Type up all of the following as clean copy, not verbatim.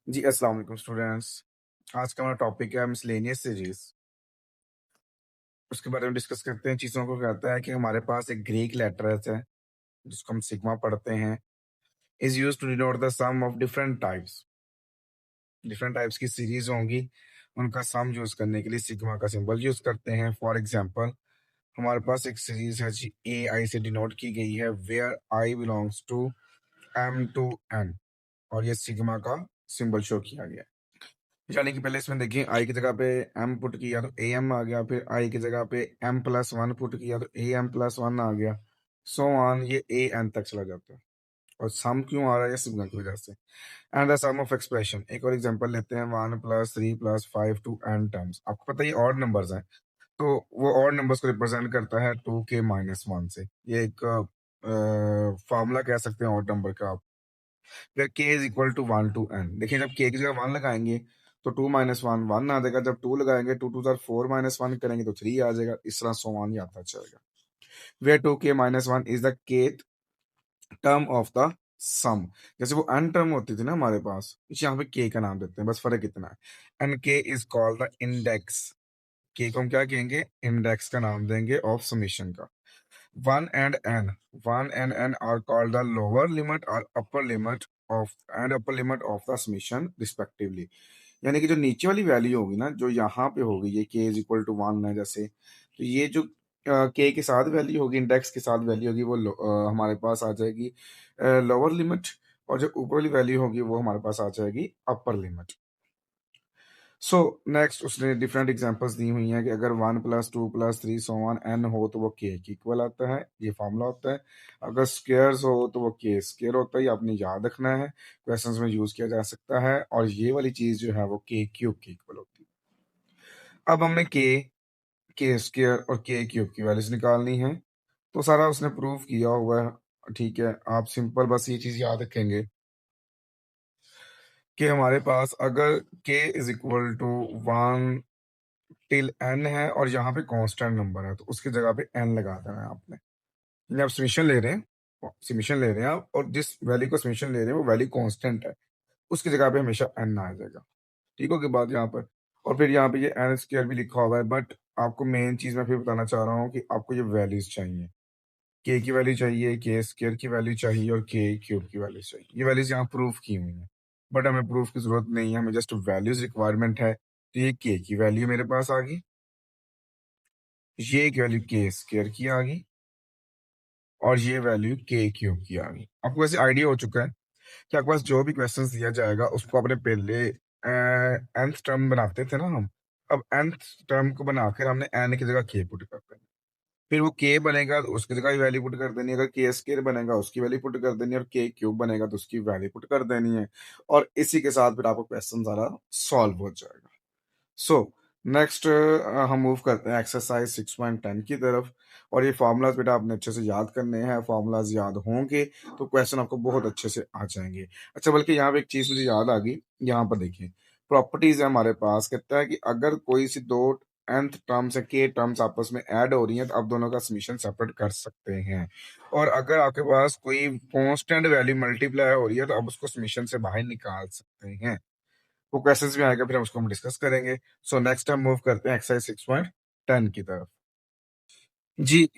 जी, अस्सलाम वालेकुम स्टूडेंट्स। आज का हमारा टॉपिक है मिसलेनियस सीरीज़। उसके बारे में डिस्कस करते हैं। चीज़ों को कहता है कि हमारे पास एक ग्रीक लेटर्स है, जिसको हम सिग्मा पढ़ते हैं, is used to denote the sum of different types. Different types की सीरीज़ होंगी, उनका सम यूज़ करने के लिए सिग्मा का सिंबल यूज़ करते हैं। फॉर एग्ज़ाम्पल हमारे पास एक सीरीज़ है जी, AI से डिनोट की गई है, where i belongs to M to N, और ये सिग्मा का सिंबल शो किया गया है। यानी कि पहले इसमें देखिए, आई की जगह पे m पुट किया तो am आ गया, फिर आई की जगह पे m+1 पुट किया तो am+1 आ गया, सो ऑन, ये an तक चला जाता है। और सम क्यों आ रहा है? ये सिग्मा की वजह से। And the sum of expression, एक और एग्जांपल लेते हैं, 1+3+5 टू n टर्म्स। आपको पता है ये ऑड नंबर्स हैं, तो वो ऑड नंबर्स को रिप्रेजेंट करता है 2k-1 से। ये एक फार्मूला कह सकते हैं ऑड नंबर का आप। फिर k is equal to 1 to n। देखिए, जब k की जगह 1 लगाएंगे तो 2 - 1 1 आ जाएगा। जब 2 लगाएंगे, 2 2 4 - 1 करेंगे तो 3 आ जाएगा। इस तरह सो ऑन ही आता चलेगा। Where 2k-1 is the kth term of the sum. जैसे वो n टर्म होती थी ना हमारे पास, इस यहाँ पे k का नाम देते हैं, बस फर्क इतना है। And k is called the index. k को हम क्या कहेंगे? इंडेक्स का नाम देंगे ऑफ समीशन का। 1 and n are called the lower limit or upper limit of the summation respectively। यानी कि जो नीचे वाली वैल्यू होगी ना, जो यहाँ पे होगी, ये k इज इक्वल टू 1 है जैसे, तो ये जो k के साथ वैल्यू होगी, इंडेक्स के साथ वैल्यू होगी, वो हमारे पास आ जाएगी लोअर लिमिट, और जो ऊपर वाली वैल्यू होगी वो हमारे पास आ जाएगी अपर लिमिट। सो नेक्स्ट उसने डिफरेंट एग्जांपल्स दी हुई हैं कि अगर 1+2+3 सो ऑन n हो तो वो k के इक्वल आता है, ये फॉर्मूला होता है। अगर स्क्वायर्स हो तो वो k स्क्वायर होता है, ये आपने याद रखना है, क्वेश्चंस में यूज किया जा सकता है। और ये वाली चीज जो है वो k क्यूब के इक्वल होती है। अब हमें k स्क्वायर और k क्यूब की वैल्यूज निकालनी है, तो सारा उसने प्रूव किया हुआ है। ठीक है, आप सिंपल बस ये चीज याद रखेंगे कि हमारे पास अगर k is equal to 1 till n है और यहाँ पे कांस्टेंट नंबर है, तो उसकी जगह पे n लगा देना है आपने। यानी आप समीशन ले रहे हैं, आप, और जिस वैल्यू को समीशन ले रहे हैं वो वैल्यू कांस्टेंट है, उसकी जगह पे हमेशा n आ जाएगा। ठीक हो गई बात यहाँ पर। और फिर यहाँ पे ये n स्क्वायर भी लिखा हुआ है, बट आपको मेन चीज मैं फिर बताना चाह रहा हूँ कि आपको ये वैल्यूज चाहिए। k की वैल्यू चाहिए, k स्क्वायर की वैल्यू चाहिए, और k क्यूब की वैल्यू चाहिए। ये वैल्यूज यहाँ प्रूफ की हुई है, बट हमें प्रूफ की जरूरत नहीं है, हमें जस्ट वैल्यूज रिक्वायरमेंट है। तो ये k की वैल्यू मेरे पास आ गई, ये एक वैल्यू के स्क्वायर की आ गई, और ये वैल्यू के क्यूब की आ गई। आपको वैसे आइडिया हो चुका है कि आपके पास जो भी क्वेश्चंस दिया जाएगा उसको आपने पहले nth टर्म बनाते थे ना हम। अब nth टर्म को बनाकर हमने n की जगह k पुट कर देनी। फिर वो k बनेगा तो उसकी जगह वैल्यू पुट कर देनी है। अगर k स्क्वायर बनेगा उसकी वैल्यू पुट कर देनी है, और k क्यूब बनेगा तो उसकी वैल्यू पुट कर देनी है। और इसी के साथ फिर आपको क्वेश्चन सारा सॉल्व हो जाएगा। सो नेक्स्ट हम मूव करते हैं एक्सरसाइज 6.10 की तरफ। और ये फार्मूलाज बेटा आपने अच्छे से याद करने हैं। फार्मूलाज याद होंगे तो क्वेश्चन आपको बहुत अच्छे से आ जाएंगे। अच्छा, बल्कि यहाँ पे एक चीज मुझे याद आ गई, यहाँ पर देखिए, प्रॉपर्टीज है हमारे पास। कहता है कि अगर कोई सी दो nth टर्म्स है, के टर्म्स आपस में ऐड हो रही हैं, तो आप दोनों का समीशन सेपरेट कर सकते हैं। और अगर आपके पास कोई कांस्टेंट वैल्यू मल्टीप्लाई हो रही है, तो आप उसको समीशन से बाहर निकाल सकते हैं। वो क्वेश्चंस भी आएगा, फिर हम उसको हम डिस्कस करेंगे। सो नेक्स्ट हम मूव करते हैं एक्सरसाइज 6.10 की तरफ। जी,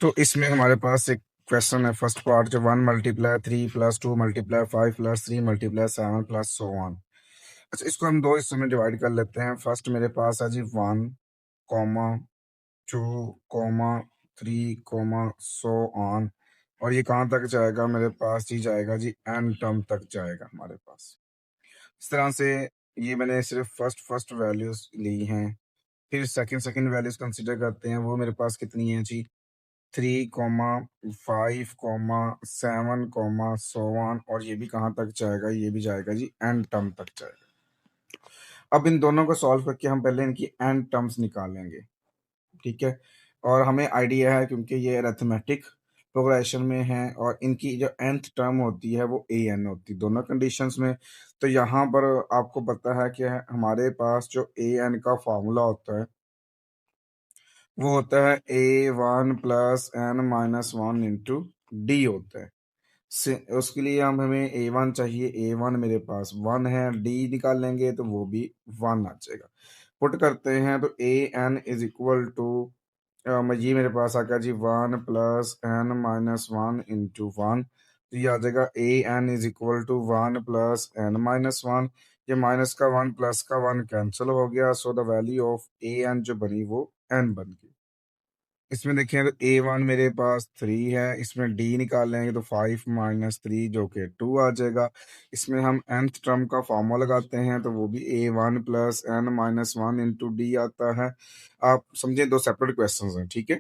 तो इसमें हमारे पास एक क्वेश्चन है, फर्स्ट पार्ट, जो 1+3+2+5+3+7+so on। अच्छा, इसको हम दो हिस्सों में डिवाइड कर लेते हैं। फर्स्ट मेरे पास है जी 1, 2, 3, so on। और ये कहाँ तक जाएगा? मेरे पास जी जाएगा जी n टर्म तक जाएगा हमारे पास। इस तरह से ये मैंने सिर्फ फर्स्ट फर्स्ट वैल्यूज ली हैं। फिर सेकंड सेकंड वैल्यूज कंसिडर करते हैं। वो मेरे पास कितनी है जी? 3, 5, 7, और ये भी कहाँ तक जाएगा? ये भी जाएगा जी एन टर्म तक जाएगा। अब इन दोनों को सॉल्व करके हम पहले इनकी एन टर्म्स निकालेंगे। ठीक है, और हमें आइडिया है क्योंकि ये अरिथमेटिक प्रोग्रेशन में है, और इनकी जो nth टर्म होती है वो an होती है दोनों कंडीशंस में। तो यहाँ पर आपको पता है कि हमारे पास जो an का फॉर्मूला होता है वो होता है a1 + n - 1 × d होता है। उसके लिए हम हमें ए वन चाहिए, ए वन मेरे पास वन है, डी निकाल लेंगे तो वो भी वन आ जाएगा। पुट करते हैं तो A N is equal to ये मेरे पास आ गया जी one plus N minus one into one. तो ये आ जाएगा A N is equal to one plus N minus one. ये माइनस का वन प्लस का वन कैंसिल हो गया, so the value of A N जो बनी वो एन बन गई। इसमें देखें तो ए वन मेरे पास थ्री है, इसमें डी निकाल लेंगे तो फाइव माइनस थ्री जो कि टू आ जाएगा। इसमें हम nth टर्म का फॉर्मूला लगाते हैं तो वो भी A one plus N minus one into D आता है। आप समझे दो सेपरेट क्वेश्चन हैं, ठीक है।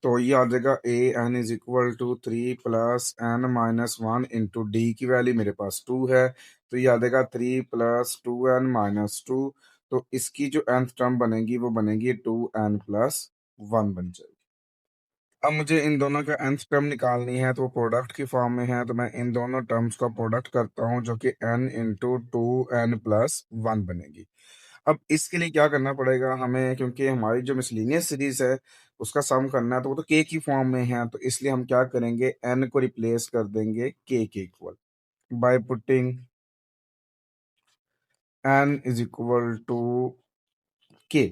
तो ये आ जाएगा A N is equal to three plus N minus one into D की वैल्यू मेरे पास टू है, तो ये आ जाएगा three plus two N minus two. तो इसकी जो nth टर्म बनेगी वो बनेगी टू एन प्लस वन बन जाएगी। अब मुझे इन दोनों का nth टर्म निकालनी है तो वो प्रोडक्ट की फॉर्म में है, तो मैं इन दोनों टर्म्स का प्रोडक्ट करता हूँ जो कि n into two N plus one बनेगी। अब इसके लिए क्या करना पड़ेगा हमें, क्योंकि हमारी जो मिसलिनियस सीरीज है उसका सम करना है तो वो तो k की फॉर्म में है, तो इसलिए हम क्या करेंगे n को रिप्लेस कर देंगे k के equal by putting n is equal to k।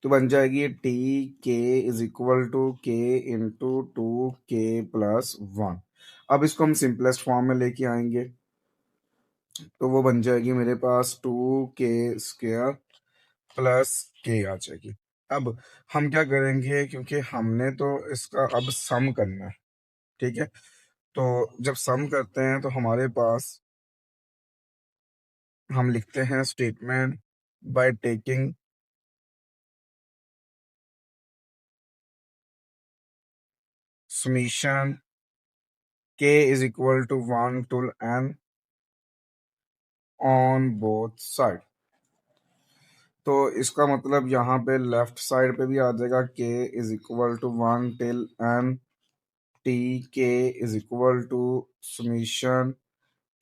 तो बन जाएगी t k is equal to k into two k plus one. अब इसको हम सिंपलेस्ट फॉर्म में लेके आएंगे तो वो बन जाएगी मेरे पास टू के स्क्वायर प्लस के आ जाएगी। अब हम क्या करेंगे, क्योंकि हमने तो इसका अब सम करना है, ठीक है। तो जब सम करते हैं तो हमारे पास हम लिखते हैं स्टेटमेंट बाय टेकिंग समीशन के is equal to one to n on both side. तो इसका मतलब यहाँ पे लेफ्ट साइड पे भी आ जाएगा k is equal to one till n t k is equal to summation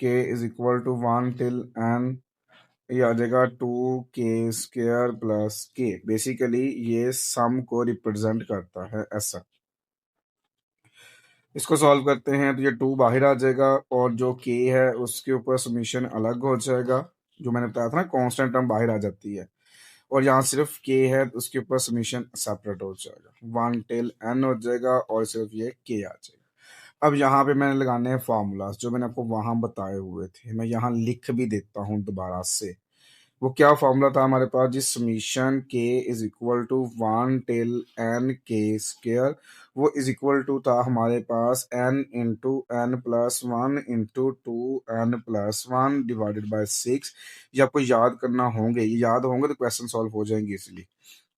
के is equal to one till n. ये आ जाएगा टू के स्क्वायर प्लस के। बेसिकली ये सम को रिप्रेजेंट करता है ऐसा। इसको सॉल्व करते हैं तो ये टू बाहर आ जाएगा और जो के है उसके ऊपर समीशन अलग हो जाएगा। जो मैंने बताया था ना कांस्टेंट टर्म बाहर आ जाती है, और यहाँ सिर्फ के है तो उसके ऊपर समीशन सेपरेट हो जाएगा, वन टेल एन हो जाएगा और सिर्फ ये के आ जाएगा। अब यहाँ पे मैंने लगाने हैं फार्मूलाज जो मैंने आपको वहां बताए हुए थे, मैं यहाँ लिख भी देता हूँ दोबारा से। वो क्या फॉर्मूला था हमारे पास जी, समीशन के is equal to one till N K square. वो इज इक्वल टू था हमारे पास N into N plus one into two N plus one divided by six. ये आपको याद करना होंगे, ये याद होंगे तो क्वेश्चन सॉल्व हो जाएंगे इसलिए।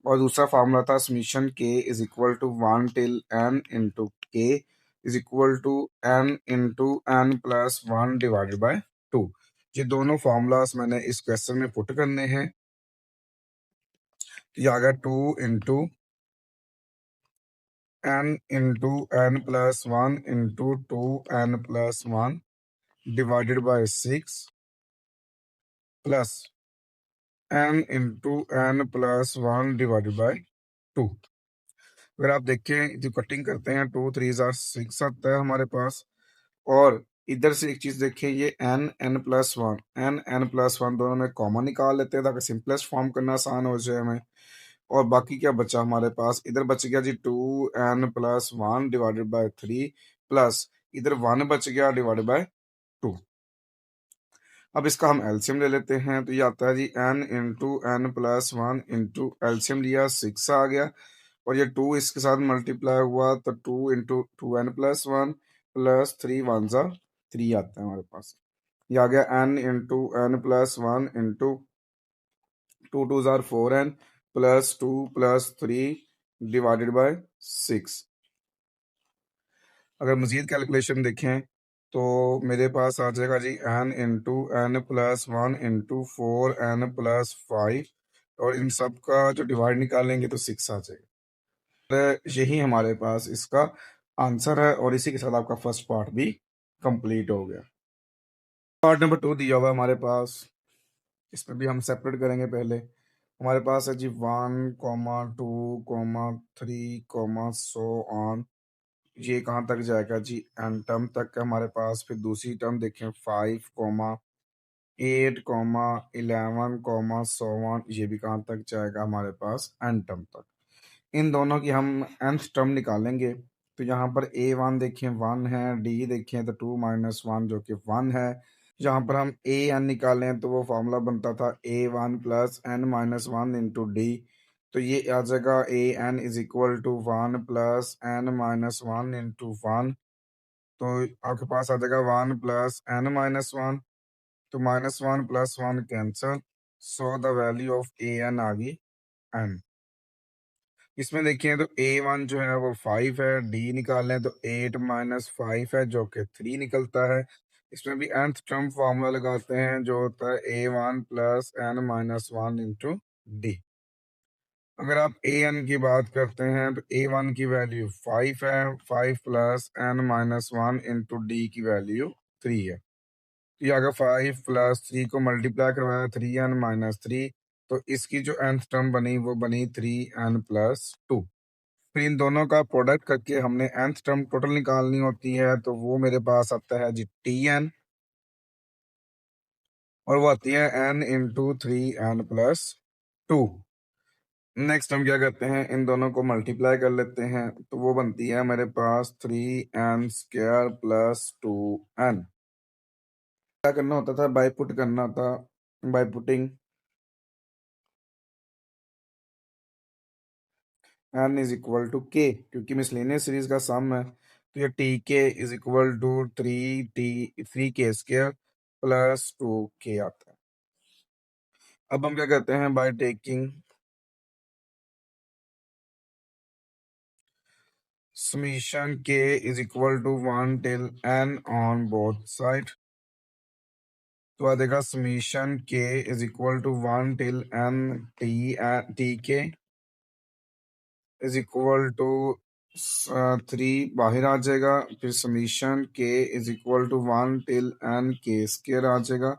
और दूसरा फार्मूला था समीशन के is equal to one till n into k is equal to n into N plus one divided by two. ये दोनों फार्मूलाज मैंने इस क्वेश्चन में पुट करने हैं। तो ये आ गया two into N plus one into two N plus one divided by six plus n into N plus one divided by two. अगर आप देखें जो कटिंग करते हैं टू थ्री जार सिक्स आता है हमारे पास। और इधर से एक चीज देखिए, ये n n plus one n plus one दोनों में कॉमन निकाल लेते हैं ताकि सिंपलेस्ट फॉर्म करना आसान हो जाए हमें। और बाकी क्या बचा हमारे पास, इधर बच गया जी two N plus one divided by three plus इधर वन बच गया डिवाइडेड बाय टू। अब इसका हम एलसीएम ले लेते हैं तो ये आता है जी n into N plus one into LCM लिया सिक्स आ गया, और ये टू इसके साथ मल्टीप्लाई हुआ तो two into two N plus one plus three one सा थ्री आता है हमारे पास। ये आ गया n into N plus one into two two जार four n plus two plus three divided by six. अगर मजीद कैलकुलेशन देखें तो मेरे पास आ जाएगा जी n into N plus one into four n plus five, और इन सब का जो डिवाइड निकालेंगे तो सिक्स आ जाएगा। यही हमारे पास इसका आंसर है, और इसी के साथ आपका फर्स्ट पार्ट भी कंप्लीट हो गया। पार्ट नंबर टू दिया हुआ है हमारे पास, इसमें भी हम सेपरेट करेंगे। पहले हमारे पास है जी one comma two comma three comma so on ये कहाँ तक जाएगा जी, एन टर्म तक है हमारे पास। फिर दूसरी टर्म देखें 5, 8, 11, ये भी कहाँ तक जाएगा हमारे पास, एन टर्म तक। इन दोनों की हम nth टर्म निकालेंगे। तो यहाँ पर a1 देखें 1 है, d देखें तो 2 - 1 जो कि 1 है। यहाँ पर हम a n निकालें तो वो फॉर्मूला बनता था a1 plus n-1 into d. तो ये आ जाएगा a n is equal to 1 plus n-1 into 1। तो आपके पास आ जाएगा 1 प्लस n-1। तो -1 + 1 cancel. So the value of A n आ गई n। इसमें देखिए तो a1 जो है वो 5 है, d निकालें तो 8 - 5 है जो कि 3 निकलता है। इसमें भी nth टर्म फार्मूला लगाते हैं जो होता है a1 plus n-1 into D. अगर आप an की बात करते हैं तो a1 की वैल्यू 5 है, 5 प्लस n-1 इंटू डी की वैल्यू 3 है। तो ये अगर 5 प्लस 3 को मल्टीप्लाई करवाया 3n-3, तो इसकी जो nth टर्म बनी वो बनी 3n+2। फिर इन दोनों का प्रोडक्ट करके हमने nth टर्म टोटल निकालनी होती है, तो वो मेरे पास आता है जी tn, और वो आती है n इंटू 3n+2। नेक्स्ट हम क्या करते हैं, इन दोनों को मल्टीप्लाई कर लेते हैं, तो वो बनती है मेरे पास 3n² + 2n। क्या करना होता था, बाई पुट करना था, by putting n is equal to k, क्योंकि मिसलेनियस सीरीज का सम है। तो ये T k is equal to 3k² + 2k आता है। अब हम क्या करते हैं, by taking summation k is equal to 1 till n on both side. तो आ जाएगा summation k is equal to 1 till n T k is equal to 3 बाहर आ जाएगा। फिर समीशन के is equal to 1 till n k² आ जाएगा।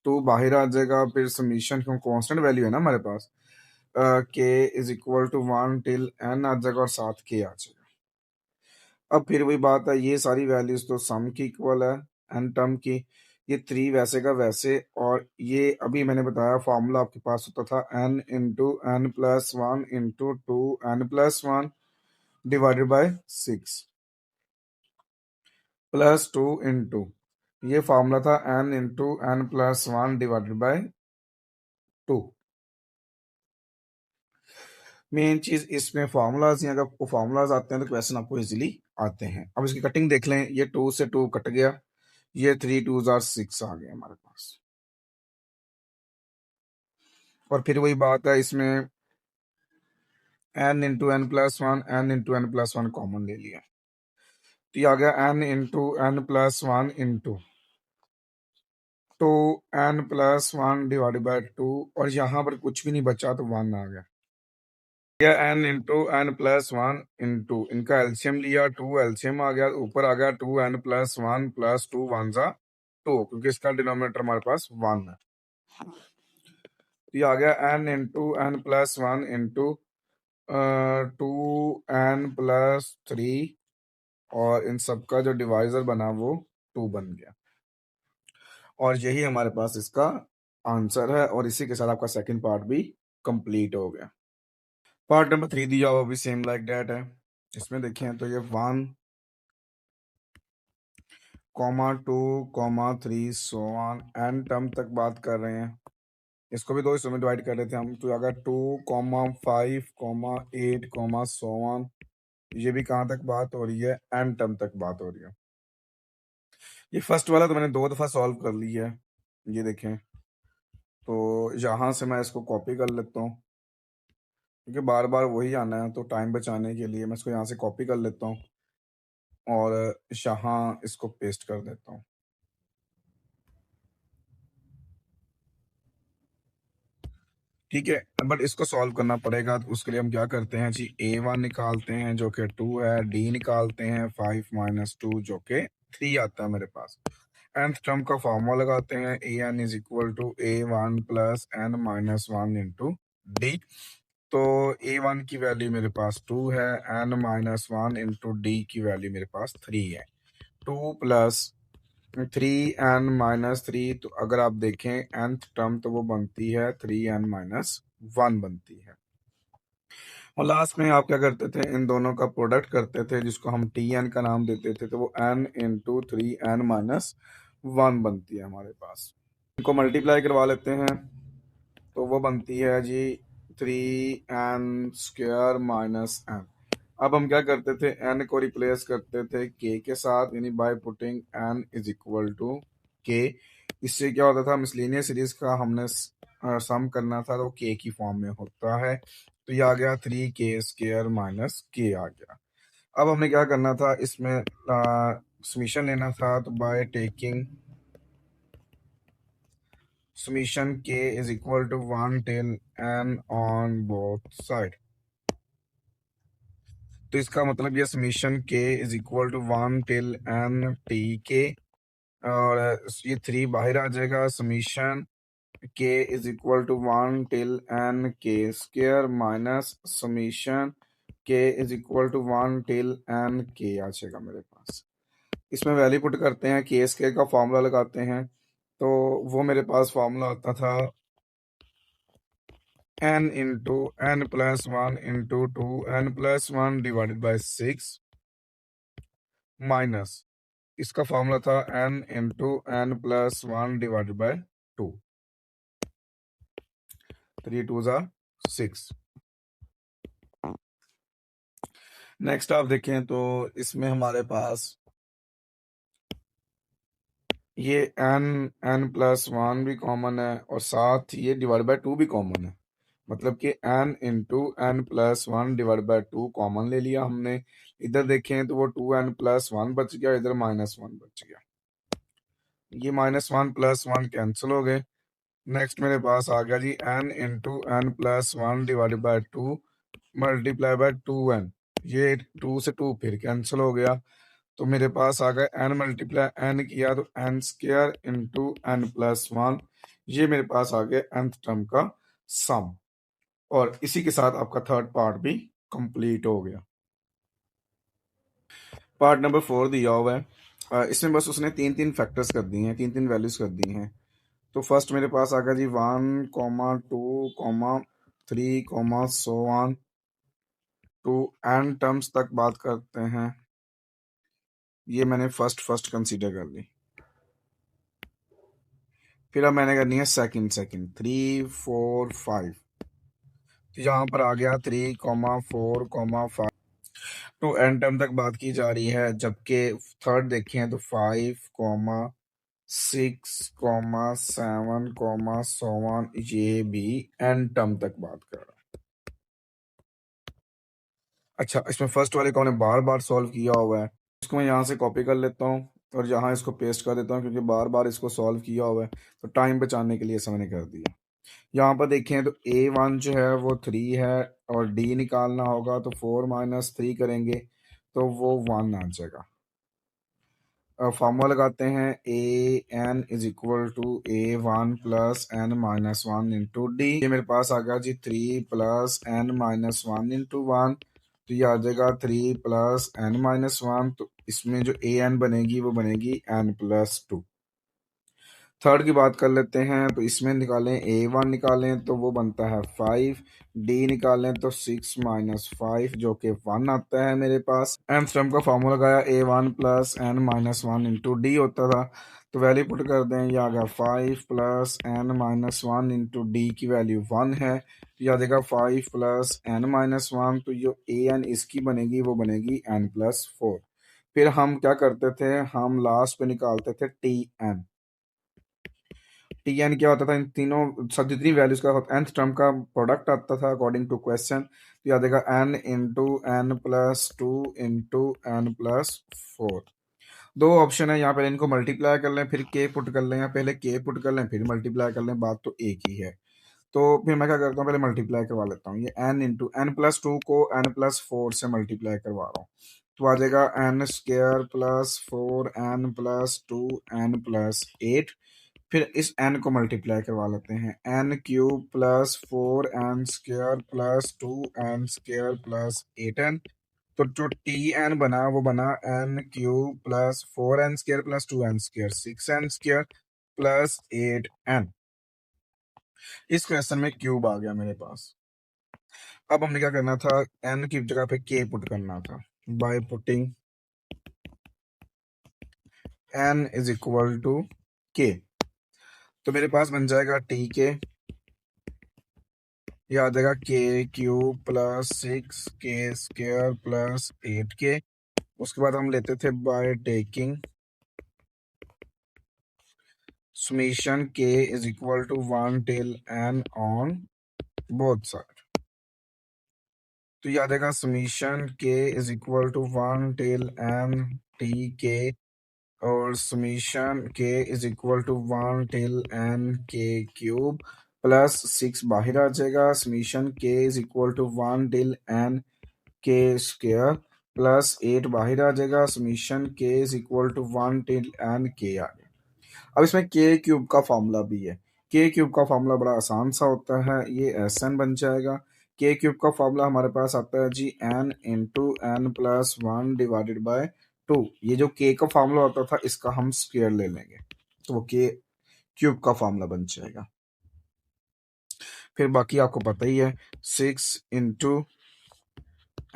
2 बाहर आ जाएगा। फिर समीशन क्यों कांस्टेंट वैल्यू है ना हमारे पास, k is equal to 1 till n आ जाएगा और साथ के आ जाएगा। अब फिर वही बात है, ये सारी वैल्यूज तो सम की इक्वल है एन टर्म की। ये 3 वैसे का वैसे, और ये अभी मैंने बताया फॉर्मूला आपके पास होता था n into n+1 into 2n+1 divided by 6 plus 2 into, ये फॉर्मूला था n into n+1 divided by 2। Main चीज इसमें फार्मूलाज हैं, अगर फार्मूलाज आते हैं तो क्वेश्चन आपको इजीली आते हैं। अब इसकी कटिंग देख लें, ये 2 से 2 कट गया, ये 3 2 6 आ गया हमारे पास। और फिर वही बात है, इसमें n into n+1 n into n+1 common ले लिया, तो ये आ गया n into n+1 into 2n+1 divided by 2, और यहाँ पर कुछ भी नहीं बचा तो 1 आ गया। यह n इंटू n+1 इंटू इनका एल्शियम लिया, 2 एल्शियम आ गया, ऊपर आ गया 2n+1 + 2 1 ज़ा 2, क्योंकि इसका डिनोमिनेटर हमारे पास 1 है। तो ये आ गया n into n+1 into 2n+3, और इन सब का जो डिवाइजर बना वो 2 बन गया, और यही हमारे पास इसका आंसर है। और इसी के साथ आपका सेकंड पार्ट भी कंप्लीट हो गया। पार्ट नंबर 3 दिया हुआ भी सेम लाइक डेट है। इसमें देखें तो ये 1, 2, 3 सो ऑन एन टर्म तक बात कर रहे हैं। इसको भी दो हिस्सों में डिवाइड कर रहे थे हम। तो अगर 2, 5, 8 सो ऑन, ये भी कहाँ तक बात हो रही है, एन टर्म तक बात हो रही है। ये फर्स्ट वाला तो मैंने 2 दफा सॉल्व कर लिया है, ये देखें। तो यहाँ से मैं इसको कॉपी कर लेता हूँ, क्योंकि बार बार वही आना है, तो टाइम बचाने के लिए मैं इसको यहाँ से कॉपी कर लेता हूँ और यहाँ इसको पेस्ट कर देता हूँ। ठीक है, बट इसको सॉल्व करना पड़ेगा। तो उसके लिए हम क्या करते हैं जी, a1 निकालते हैं जो कि 2 है, d निकालते हैं 5 - 2 जो कि 3 आता है मेरे पास। nth टर्म का फॉर्मूला लगाते हैं, an is equal to a1 + n - 1 into d. तो A1 की वैल्यू मेरे पास 2 है, n-1 इंटू डी की वैल्यू मेरे पास 3 है। 2 प्लस 3n-3, तो अगर आप देखें nth टर्म तो वो बनती है 3n-1 बनती है। और लास्ट में आप क्या करते थे, इन दोनों का प्रोडक्ट करते थे जिसको हम tn का नाम देते थे, तो वो n इंटू 3n-1 बनती है हमारे पास। इनको मल्टीप्लाई करवा लेते हैं तो वो बनती है जी 3n² माइनस n। अब हम क्या करते थे, n को रिप्लेस करते थे k के साथ, यानी by putting n is equal to k। इससे क्या होता था, मिसलिनियस सीरीज का हमने सम करना था तो k की फॉर्म में होता है, तो ये आ गया 3k² माइनस k आ गया। अब हमने क्या करना था, इसमें समीशन लेना था, तो by taking summation k is equal to 1 till n on both side। तो इसका मतलब ये summation k is equal to 1 till n tk, और ये 3 बाहर आ जाएगा। Summation k is equal to 1 till n k² minus summation k is equal to 1 till n k आ जाएगा मेरे पास। इसमें वैल्यू पुट करते हैं, k² का फॉर्मूला लगाते हैं, तो वो मेरे पास फॉर्मूला आता था n into n plus 1 into 2n+1 divided by 6 minus इसका फॉर्मूला था n into n+1 divided by 2। 3 2 6। Next आप देखें तो इसमें हमारे पास ये n+1 भी कॉमन है और साथ ये डिवाइड बाई 2 भी कॉमन है, मतलब कि n into n+1 divide by 2 common ले लिया हमने। इधर देखें तो वो 2n+1 बच गया, इधर -1 बच गया, ये -1+1 कैंसिल हो गए। नेक्स्ट मेरे पास आ गया जी n into n+1 divided by 2 multiply by 2n, ये 2 से 2 फिर कैंसिल हो गया, तो मेरे पास आ गया n मल्टीप्लाई n किया तो n² इंटू n+1, ये मेरे पास आ गया nth टर्म का सम। और इसी के साथ आपका थर्ड पार्ट भी कंप्लीट हो गया। पार्ट नंबर 4 दिया हुआ है, इसमें बस उसने 3 फैक्टर्स कर दिए हैं, 3 वैल्यूज कर दी हैं। तो फर्स्ट मेरे पास आ गया जी 1, 2, 3, so on to n terms तक बात करते हैं। ये मैंने फर्स्ट कंसीडर कर ली। फिर अब मैंने करनी है सेकंड 3, 4, 5। तो यहाँ पर आ गया 3, 4, 5 टू एन टर्म तक बात की जा रही है, जबकि थर्ड देखें तो 5, 6, 7, सो ऑन, ये भी एन टर्म तक बात कर रहा है। अच्छा, इसमें फर्स्ट वाले को हमने बार बार सॉल्व किया हुआ है, इसको मैं यहाँ से कॉपी कर लेता हूँ और यहाँ इसको पेस्ट कर देता हूँ, क्योंकि बार बार इसको सॉल्व किया हुआ है तो टाइम बचाने के लिए ऐसा मैंने कर दिया। यहाँ पर देखें तो A1 जो है वो 3 है और D निकालना होगा, तो 4 - 3 करेंगे तो वो 1 आ जाएगा। फॉर्मूला लगाते हैं, an is equal to A1 plus n-1 into d. ये मेरे पास आ गया जी 3 प्लस n-1 इंटू 1, तो ये आ जाएगा 3 प्लस n-1, तो इसमें जो an बनेगी वो बनेगी n+2। थर्ड की बात कर लेते हैं, तो इसमें निकालें A1 निकालें तो वो बनता है 5, D निकालें तो 6 - 5 जो कि 1 आता है मेरे पास। nth टर्म का फार्मूला लगाया, A1 plus n-1 into D होता था, तो वैल्यू पुट कर दें, ये आ गया 5 प्लस n-1 इंटू डी की वैल्यू 1 है, तो यह आ जाएगा 5 प्लस n-1, तो जो an इसकी बनेगी वो बनेगी n+4। फिर हम क्या करते थे, हम लास्ट पे निकालते थे tn। tn क्या होता था, इन तीनों सब जितनी वैल्यूज का nth टर्म का प्रोडक्ट आता था अकॉर्डिंग टू क्वेश्चन, तो याद देगा n into n+2 into n+4। दो ऑप्शन है यहाँ पे, इनको मल्टीप्लाई कर लें फिर k पुट कर लें, या पहले k पुट कर लें फिर मल्टीप्लाई कर लें, बात तो एक ही है। तो फिर मैं क्या करता हूँ, पहले मल्टीप्लाई करवा लेता हूँ, ये n इंटू n+2 को n+4 से मल्टीप्लाई करवा रहा हूँ, तो आ जाएगा n² + 4n+2n+8 फिर इस n को मल्टीप्लाई करवा लेते हैं, n cube plus 4n square plus 2n square plus 8n। तो जो टी एन बना वो बना n cube plus 4n square plus 2n square 6n square plus 8n। इस क्वेश्चन में क्यूब आ गया मेरे पास। अब हमने क्या करना था, n की जगह पे k पुट करना था by putting n is equal to k। तो मेरे पास बन जाएगा टी के, याद आएगा के cube plus 6k square plus 8k। उसके बाद हम लेते थे by taking summation k is equal to 1 till n on both side। तो याद आएगा summation k is equal to 1 till n tk और summation k is equal to 1 till n k cube plus 6 बाहर आ जाएगा, summation k is equal to 1 till n k square plus 8 बाहर आ जाएगा, summation k is equal to 1 till n k आ गया। अब इसमें के क्यूब का फॉर्मूला भी है। के क्यूब का फॉर्मूला बड़ा आसान सा होता है, ये एस एन बन जाएगा। के क्यूब का फॉर्मूला हमारे पास आता है जी n into N plus 1 divided by 2। ये जो के का फॉर्मूला होता था इसका हम स्क्वायर ले लेंगे तो वो के क्यूब का फॉर्मूला बन जाएगा। फिर बाकी आपको पता ही है, 6 into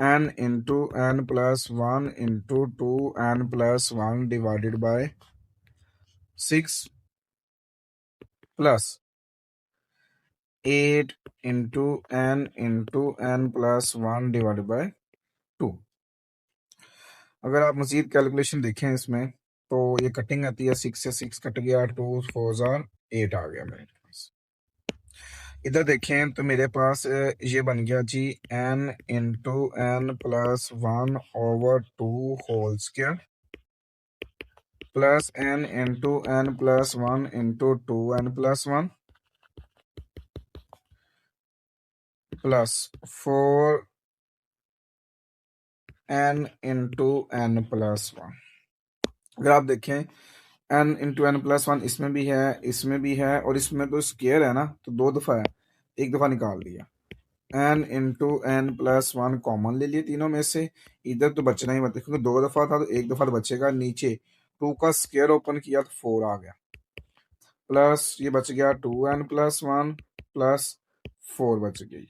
N plus 1 into 2n plus 1 divided by 6 plus 8 into N plus 1 divided by 2। अगर आप मजीद कैलकुलेशन देखें इसमें तो ये कटिंग आती है, 6 से 6 कट गया, 2 4 जार 8 आ गया मेरे पास। इधर देखें तो मेरे पास ये बन गया जी n into N plus 1 over 2 whole square plus n into N plus 1 into 2n plus 1 plus 4n into N plus 1। अगर आप देखें n इंटू एन प्लस 1 इसमें भी है, इसमें भी है और इसमें तो स्क्वायर है ना, तो 2 दफ़ा है, एक दफ़ा निकाल दिया। n into N plus 1 common ले लिए तीनों में से, इधर तो बचना ही मत, क्योंकि 2 दफ़ा था तो एक दफ़ा तो बचेगा। नीचे 2 का स्क्वायर ओपन किया तो 4 आ गया, प्लस ये बच गया 2n प्लस 1 प्लस 4 बच गई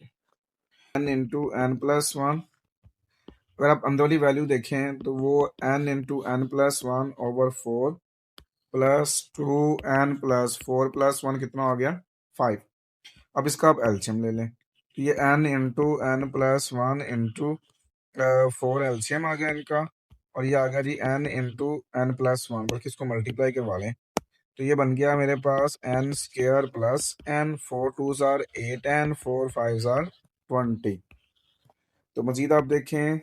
n इंटू एन प्लस 1। अगर आप अंदर वाली वैल्यू देखें तो वो n into N plus 1 over 4 plus 2n plus 4 plus 1 कितना हो गया 5। अब इसका आप एलसीएम ले लें तो ये n into N plus 1 into 4 LCM आ गया इनका, और ये आ गया जी n इंटू एन प्लस 1, बल्कि इसको मल्टीप्लाई करवा लें तो ये बन गया मेरे पास n स्क्वायर प्लस n, 4 2 जार 8n, 4 5 जार 20। तो मजीद आप देखें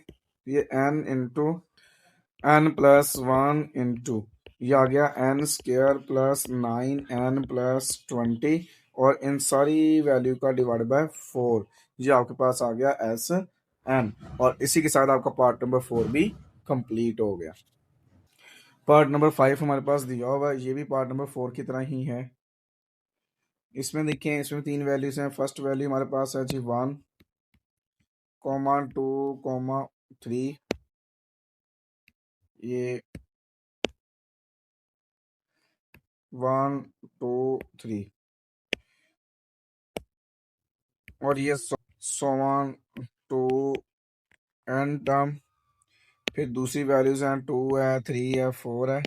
ये n into N plus 1 into ये आ गया n square plus 9n plus 20 और इन सारी वैल्यू का डिवाइड बाय 4, ये आपके पास आ गया एस एन। और इसी के साथ आपका पार्ट नंबर 4 भी कंप्लीट हो गया। पार्ट नंबर 5 हमारे पास दिया हुआ है, ये भी पार्ट नंबर 4 की तरह ही है। इसमें देखें, इसमें 3 वैल्यूज हैं। फर्स्ट वैल्यू हमारे पास है जी 1, 2, 3, ये 1 2 3 और ये 1 2 एन टर्म। फिर दूसरी वैल्यूज हैं 2 है, 3 है, 4 है,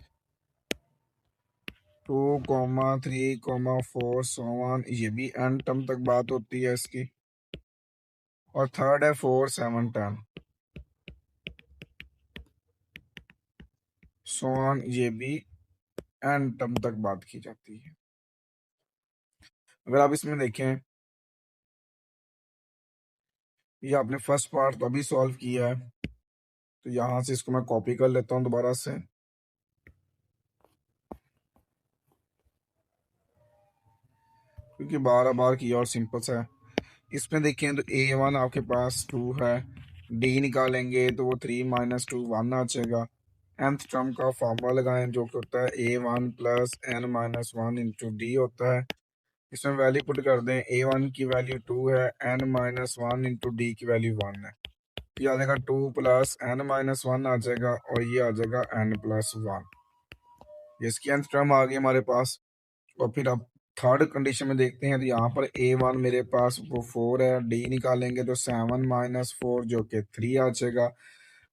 2 3 4 ये भी एन टर्म तक बात होती है इसकी। और थर्ड है 4 7 10 ये भी एन टर्म तक बात की जाती है। अगर आप इसमें देखें, ये आपने फर्स्ट पार्ट तो अभी सॉल्व किया है, तो यहां से इसको मैं कॉपी कर लेता हूं दोबारा से। क्योंकि बार बार किया और सिंपल सा है। इसमें देखें तो A1 आपके पास 2 है, D निकालेंगे तो वो 3 - 2 1 आ जाएगा, nth टर्म का फॉर्मूला लगाएं जो कि होता है a1 plus n minus one into D होता है। इसमें वैल्यू पुट कर दें, a1 की वैल्यू 2 है, n minus one into D की वैल्यू 1 है। ये आ जाएगा 2 प्लस n माइनस वन आ जाएगा और ये आ जाएगा n प्लस वन। इसकी nth टर्म आ गई हमारे पास। और फिर अब थर्ड कंडीशन में देखते हैं तो यहाँ पर a1 मेरे पास वो 4 है, d निकालेंगे तो 7 माइनस 4 जो कि 3 आ जाएगा।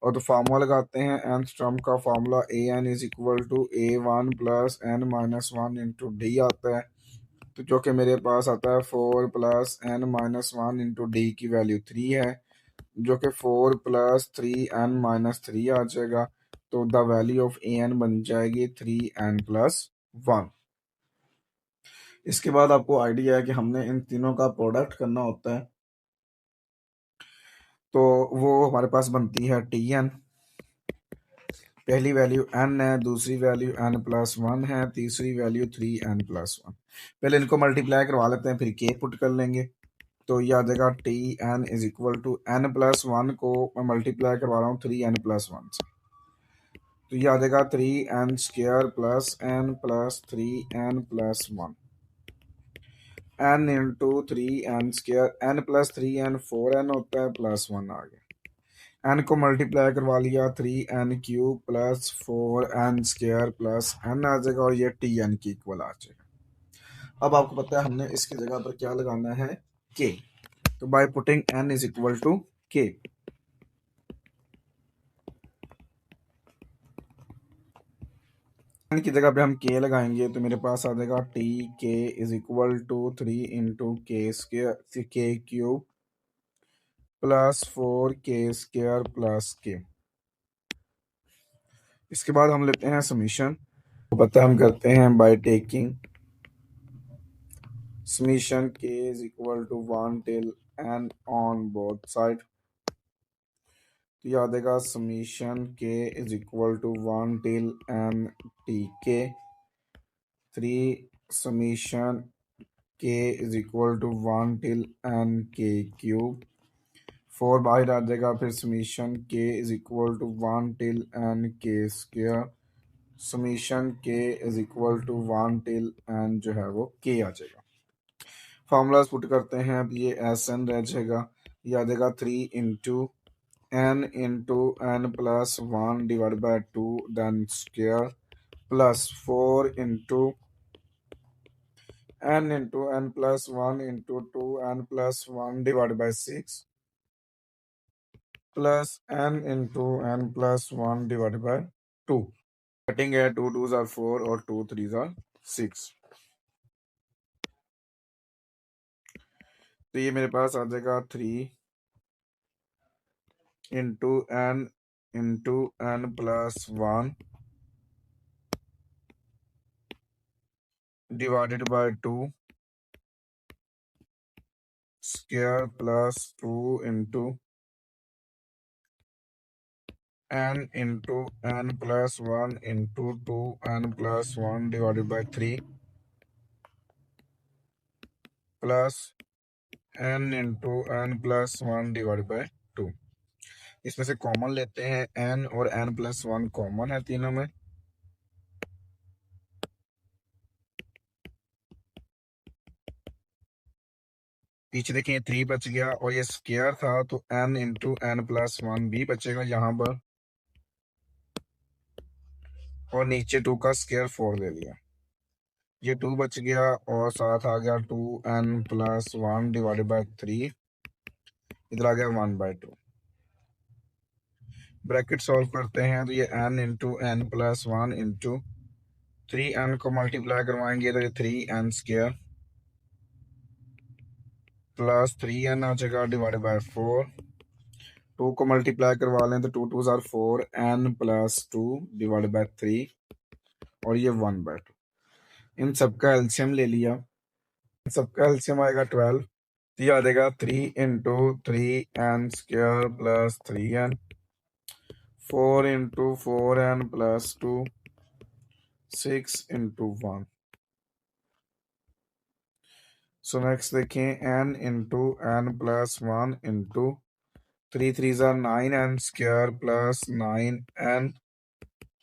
और तो फार्मूला लगाते हैं nth टर्म का formula an is equal to a1 plus n minus one into D आता है। तो जो कि मेरे पास आता है 4 plus n minus one into D की वैल्यू 3 है, जो कि 4 प्लस 3n माइनस 3 आ जाएगा। तो द वैल्यू ऑफ an बन जाएगी 3n प्लस वन। इसके बाद आपको आइडिया है कि हमने इन तीनों का प्रोडक्ट करना होता है, तो वो हमारे पास बनती है tn। पहली वैल्यू n है, दूसरी वैल्यू n प्लस वन है, तीसरी वैल्यू 3n प्लस वन। पहले इनको मल्टीप्लाई करवा लेते हैं, फिर k पुट कर लेंगे। तो ये आ जाएगा tn is equal to n plus one को मैं मल्टीप्लाई करवा रहा हूँ 3n प्लस वन से। तो ये आ जाएगा 3n square plus n plus 3n plus one. n into 3n square, n plus 3n 4n होता है, प्लस वन आ गया। n को मल्टीप्लाई करवा लिया, 3n cube plus 4n square plus n आ जाएगा और ये tn की इक्वल आ जाएगा। अब आपको पता है हमने इसकी जगह पर क्या लगाना है, k। तो by putting n is equal to k, n की जगह पे हम k लगाएंगे तो मेरे पास आ जाएगा t k is equal to 3 into k square के cube plus 4k square plus k। इसके बाद हम लेते हैं समीशन। तो पता हम करते हैं by taking summation k is equal to 1 till n on both side. तो याद आएगा summation k is equal to 1 till n T k. 3 summation k is equal to 1 till n k cube. 4 बाहर आ जाएगा, फिर summation k is equal to 1 till n k square. Summation k is equal to 1 till n जो है वो k आ जाएगा। Formulas put करते हैं, अब ये एस एन रह जाएगा। ये आ जाएगा 3 into N plus one divide by two then square plus 4 into N plus one into two N plus one divide by 6 plus n into N plus one divide by 2। Cutting है, 2 2s are 4 और 2 3s are 6। तो ये मेरे पास आ जाएगा 3 into N plus one divided by 2 square plus 2 into N plus one into 2 n plus one divided by 3 plus n into N plus one divided by 2। इसमें से कॉमन लेते हैं, एन और एन प्लस वन कॉमन है तीनों में। पीछे देखें 3 बच गया और ये स्क्वायर था तो n into N plus one भी बचेगा यहाँ पर, और नीचे 2 का स्क्वायर 4 ले लिया, ये 2 बच गया और साथ आ गया 2n plus one divided by 3, इधर आ गया 1/2। ब्रैकेट सॉल्व करते हैं तो ये n into N plus one into 3n को मल्टीप्लाई करवाएंगे तो ये 3n स्क्वायर प्लस 3n आ जाएगा डिवाइडेड बाई 4। 2 को मल्टीप्लाई करवा लें तो 2 2s are 4 n plus 2 divided by 3 और ये 1/2। इन सबका एलसीएम ले लिया, इन सबका एलसीएम आएगा 12। तो ये आ जाएगा 3 into 3n square plus 3n, 4 into 4n plus 2, 6 into 1। So next देखें, n into N plus one into 3 3s are 9n square plus 9n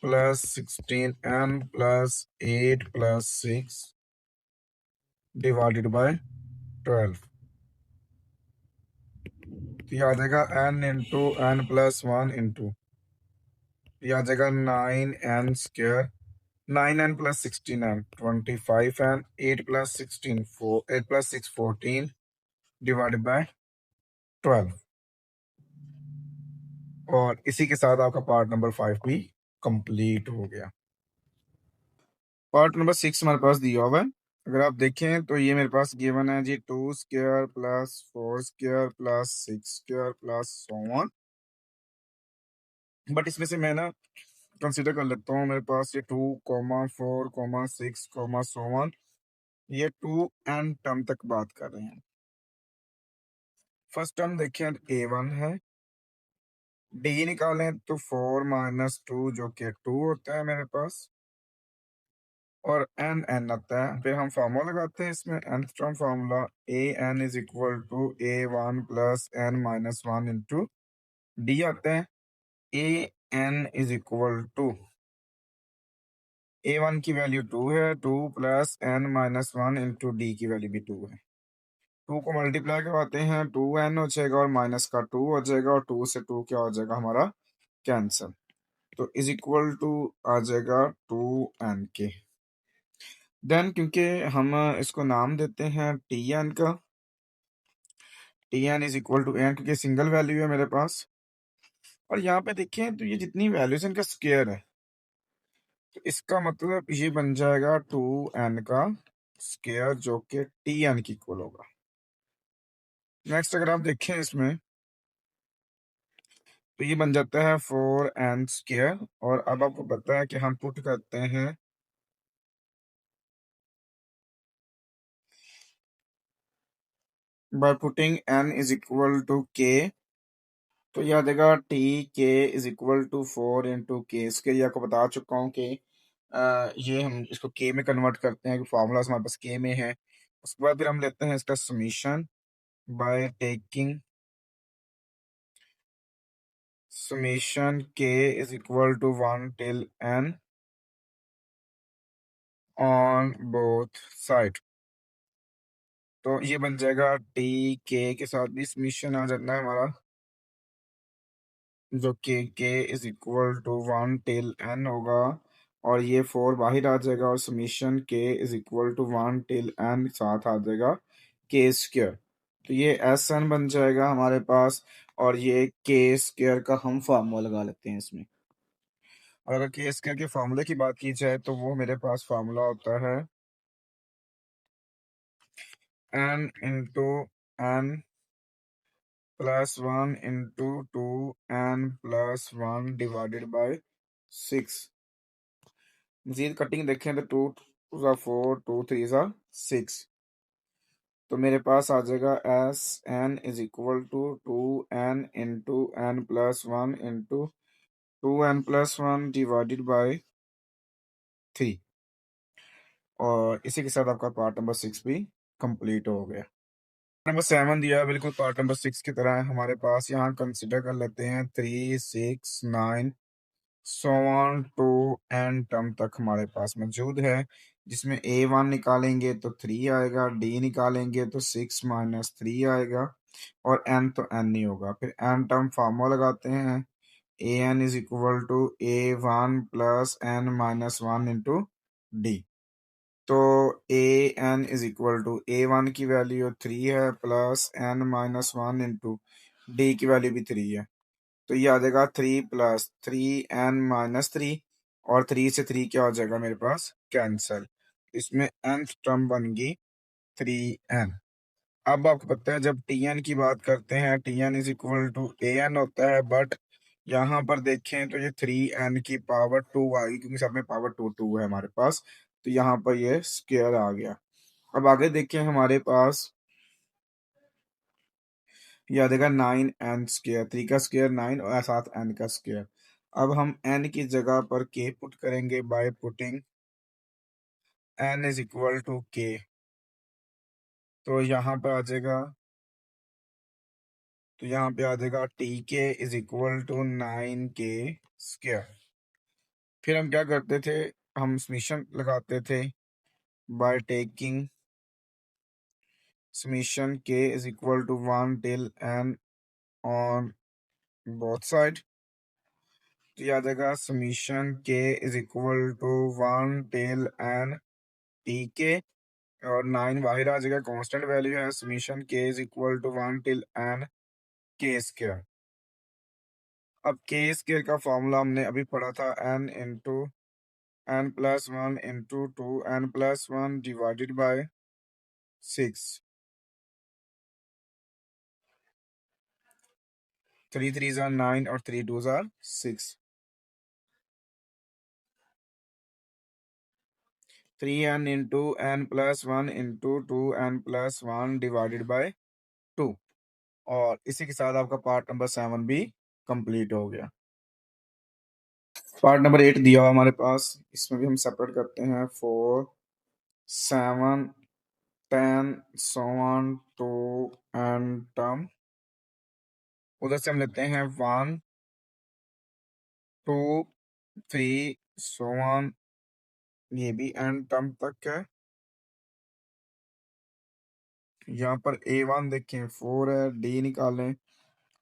plus 16n plus 8 plus 6 divided by 12। तो ये आ जाएगा n into N plus 1 into, ये आ जाएगा 9n², 9n plus 16n 25n, 8 plus 16 4, 8 plus 6 14 divided by 12। और इसी के साथ आपका पार्ट नंबर 5 भी कंप्लीट हो गया। पार्ट नंबर 6 हमारे पास दिया हुआ है। अगर आप देखें तो ये मेरे पास गिवन है जी 2² plus 4² plus 6² plus so on. But इसमें से मैं ना कंसिडर कर लेता हूँ, मेरे पास ये 2, 4, 6, सो ऑन, ये 2n टर्म तक बात कर रहे हैं। फर्स्ट टर्म देखें a1 है, d निकालें तो 4 - 2 जो कि 2 होता है मेरे पास, और n आता है। फिर हम फार्मूला लगाते हैं इसमें, nth term formula an is equal to a1 plus n minus 1 into D आता है। an is equal to a1 की वैल्यू 2 है, 2 plus n minus 1 into D की वैल्यू भी 2 है। 2 को मल्टीप्लाई करवाते हैं, 2n हो जाएगा और माइनस का 2 हो जाएगा, और 2 से 2 क्या हो जाएगा हमारा, कैंसिल। तो इज इक्वल टू आ जाएगा 2n के। देन क्योंकि हम इसको नाम देते हैं tn का, tn is equal to n, क्योंकि सिंगल वैल्यू है मेरे पास। और यहाँ पे देखें तो ये जितनी वैल्यूज इनका स्क्वायर है, तो इसका मतलब ये बन जाएगा 2n का स्क्वायर, जो कि tn की इक्वल होगा। नेक्स्ट अगर आप देखें इसमें तो ये बन जाता है 4n²। और अब आपको पता है कि हम पुट करते हैं by putting n is equal to k, तो ये आ जाएगा tk is equal to 4 into k. इसके लिए आपको बता चुका हूँ कि ये हम इसको के में कन्वर्ट करते हैं, फार्मूला हमारे पास के में है। उसके बाद फिर हम लेते हैं इसका समीशन बाय टेकिंग समीशन के is equal to 1 till n on both side. तो ये बन जाएगा टी के साथ भी समीशन आ जाता है हमारा, जो k is equal to 1 till n होगा, और ये 4 बाहर आ जाएगा, और समीशन के is equal to 1 till n साथ आ जाएगा k²। तो ये एस एन बन जाएगा हमारे पास, और ये k² का हम फार्मूला लगा लेते हैं इसमें। और अगर k² के फार्मूले की बात की जाए तो वो मेरे पास फार्मूला होता है n into n plus 1 into 2n plus 1 divided by 6। मजीद कटिंग देखें तो 2 2 ज़ा 4, 2 3 ज़ा 6। तो मेरे पास आ जाएगा s n is equal to 2n into n plus 1 into 2n plus 1 divided by 3। और इसी के साथ आपका पार्ट नंबर 6 भी कंप्लीट हो गया। नंबर 7 दिया है बिल्कुल पार्ट नंबर 6 की तरह है हमारे पास। यहाँ कंसिडर कर लेते हैं 3 6 9 so on to n term तक हमारे पास मौजूद है, जिसमें a1 निकालेंगे तो 3 आएगा, d निकालेंगे तो 6 माइनस 3 आएगा, और n तो n नहीं होगा। फिर n टर्म फार्मूला लगाते हैं, an is equal to a1 plus n minus 1 into d. तो A N is equal to a1 की वैल्यू 3 है, plus n minus 1 into D की वैल्यू भी 3 है। तो ये आ जाएगा 3 प्लस 3n माइनस 3, और 3 से 3 क्या हो जाएगा मेरे पास, कैंसल। इसमें nth टर्म बन गई 3n। अब आपको पता है जब tn की बात करते हैं, tn is equal to an होता है, बट यहाँ पर देखें तो ये 3n की पावर 2 आ गई, क्योंकि सब में पावर 2 2 है हमारे पास, तो यहाँ पर ये स्क्वायर आ गया। अब आगे देखें हमारे पास ये आ जाएगा 9n², 3 का स्क्वायर 9 और साथ n का स्क्वायर। अब हम n की जगह पर k पुट करेंगे by putting n is equal to k। तो यहाँ पे आ जाएगा, तो यहाँ पे आ जाएगा t k is equal to 9k²। फिर हम क्या करते थे, हम समेशन लगाते थे by taking summation k is equal to 1 till n on both side. तो याद आएगा summation k is equal to 1 till n T k, और 9 बाहर आ जाएगा, कांस्टेंट वैल्यू है। Summation k is equal to 1 till n k square. अब k square का फॉर्मूला हमने अभी पढ़ा था, n into n plus one into two n plus one divided by 6। 3 3s are 9 और 3 2s are 6। 3n into n plus one into two n plus one divided by 2। और इसी के साथ आपका पार्ट नंबर 7 भी कंप्लीट हो गया। Part number 8 दिया हुआ हमारे पास, इसमें भी हम सेपरेट करते हैं 4 7 10 so on to n term. उधर से हम लेते हैं 1 2 3 so on, ये भी n टर्म तक है। यहाँ पर a1 देखें 4 है, d निकालें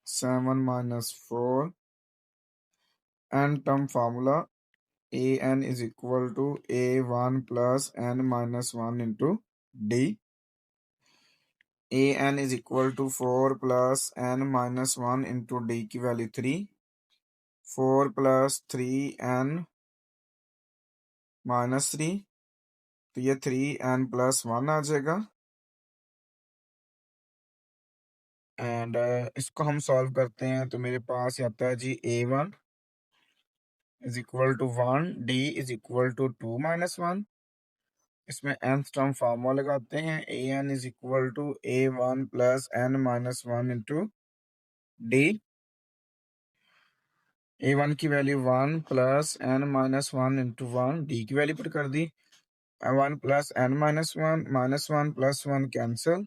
7 minus 4, n term formula a N is equal to a1 plus n minus one into d. A N is equal to 4 plus n minus one into D की value 3। 4 plus 3n minus 3, तो ये 3n plus one आ जाएगा। And इसको हम solve करते हैं तो मेरे पास आता है जी a1 is equal to 1, d is equal to 2 minus one. इसमें nth टर्म फार्मूला लगाते हैं, a N is equal to a1 plus n minus one into d. a1 की value 1 plus n minus one into one, d की value put कर दी। 1 plus n minus one plus one cancel,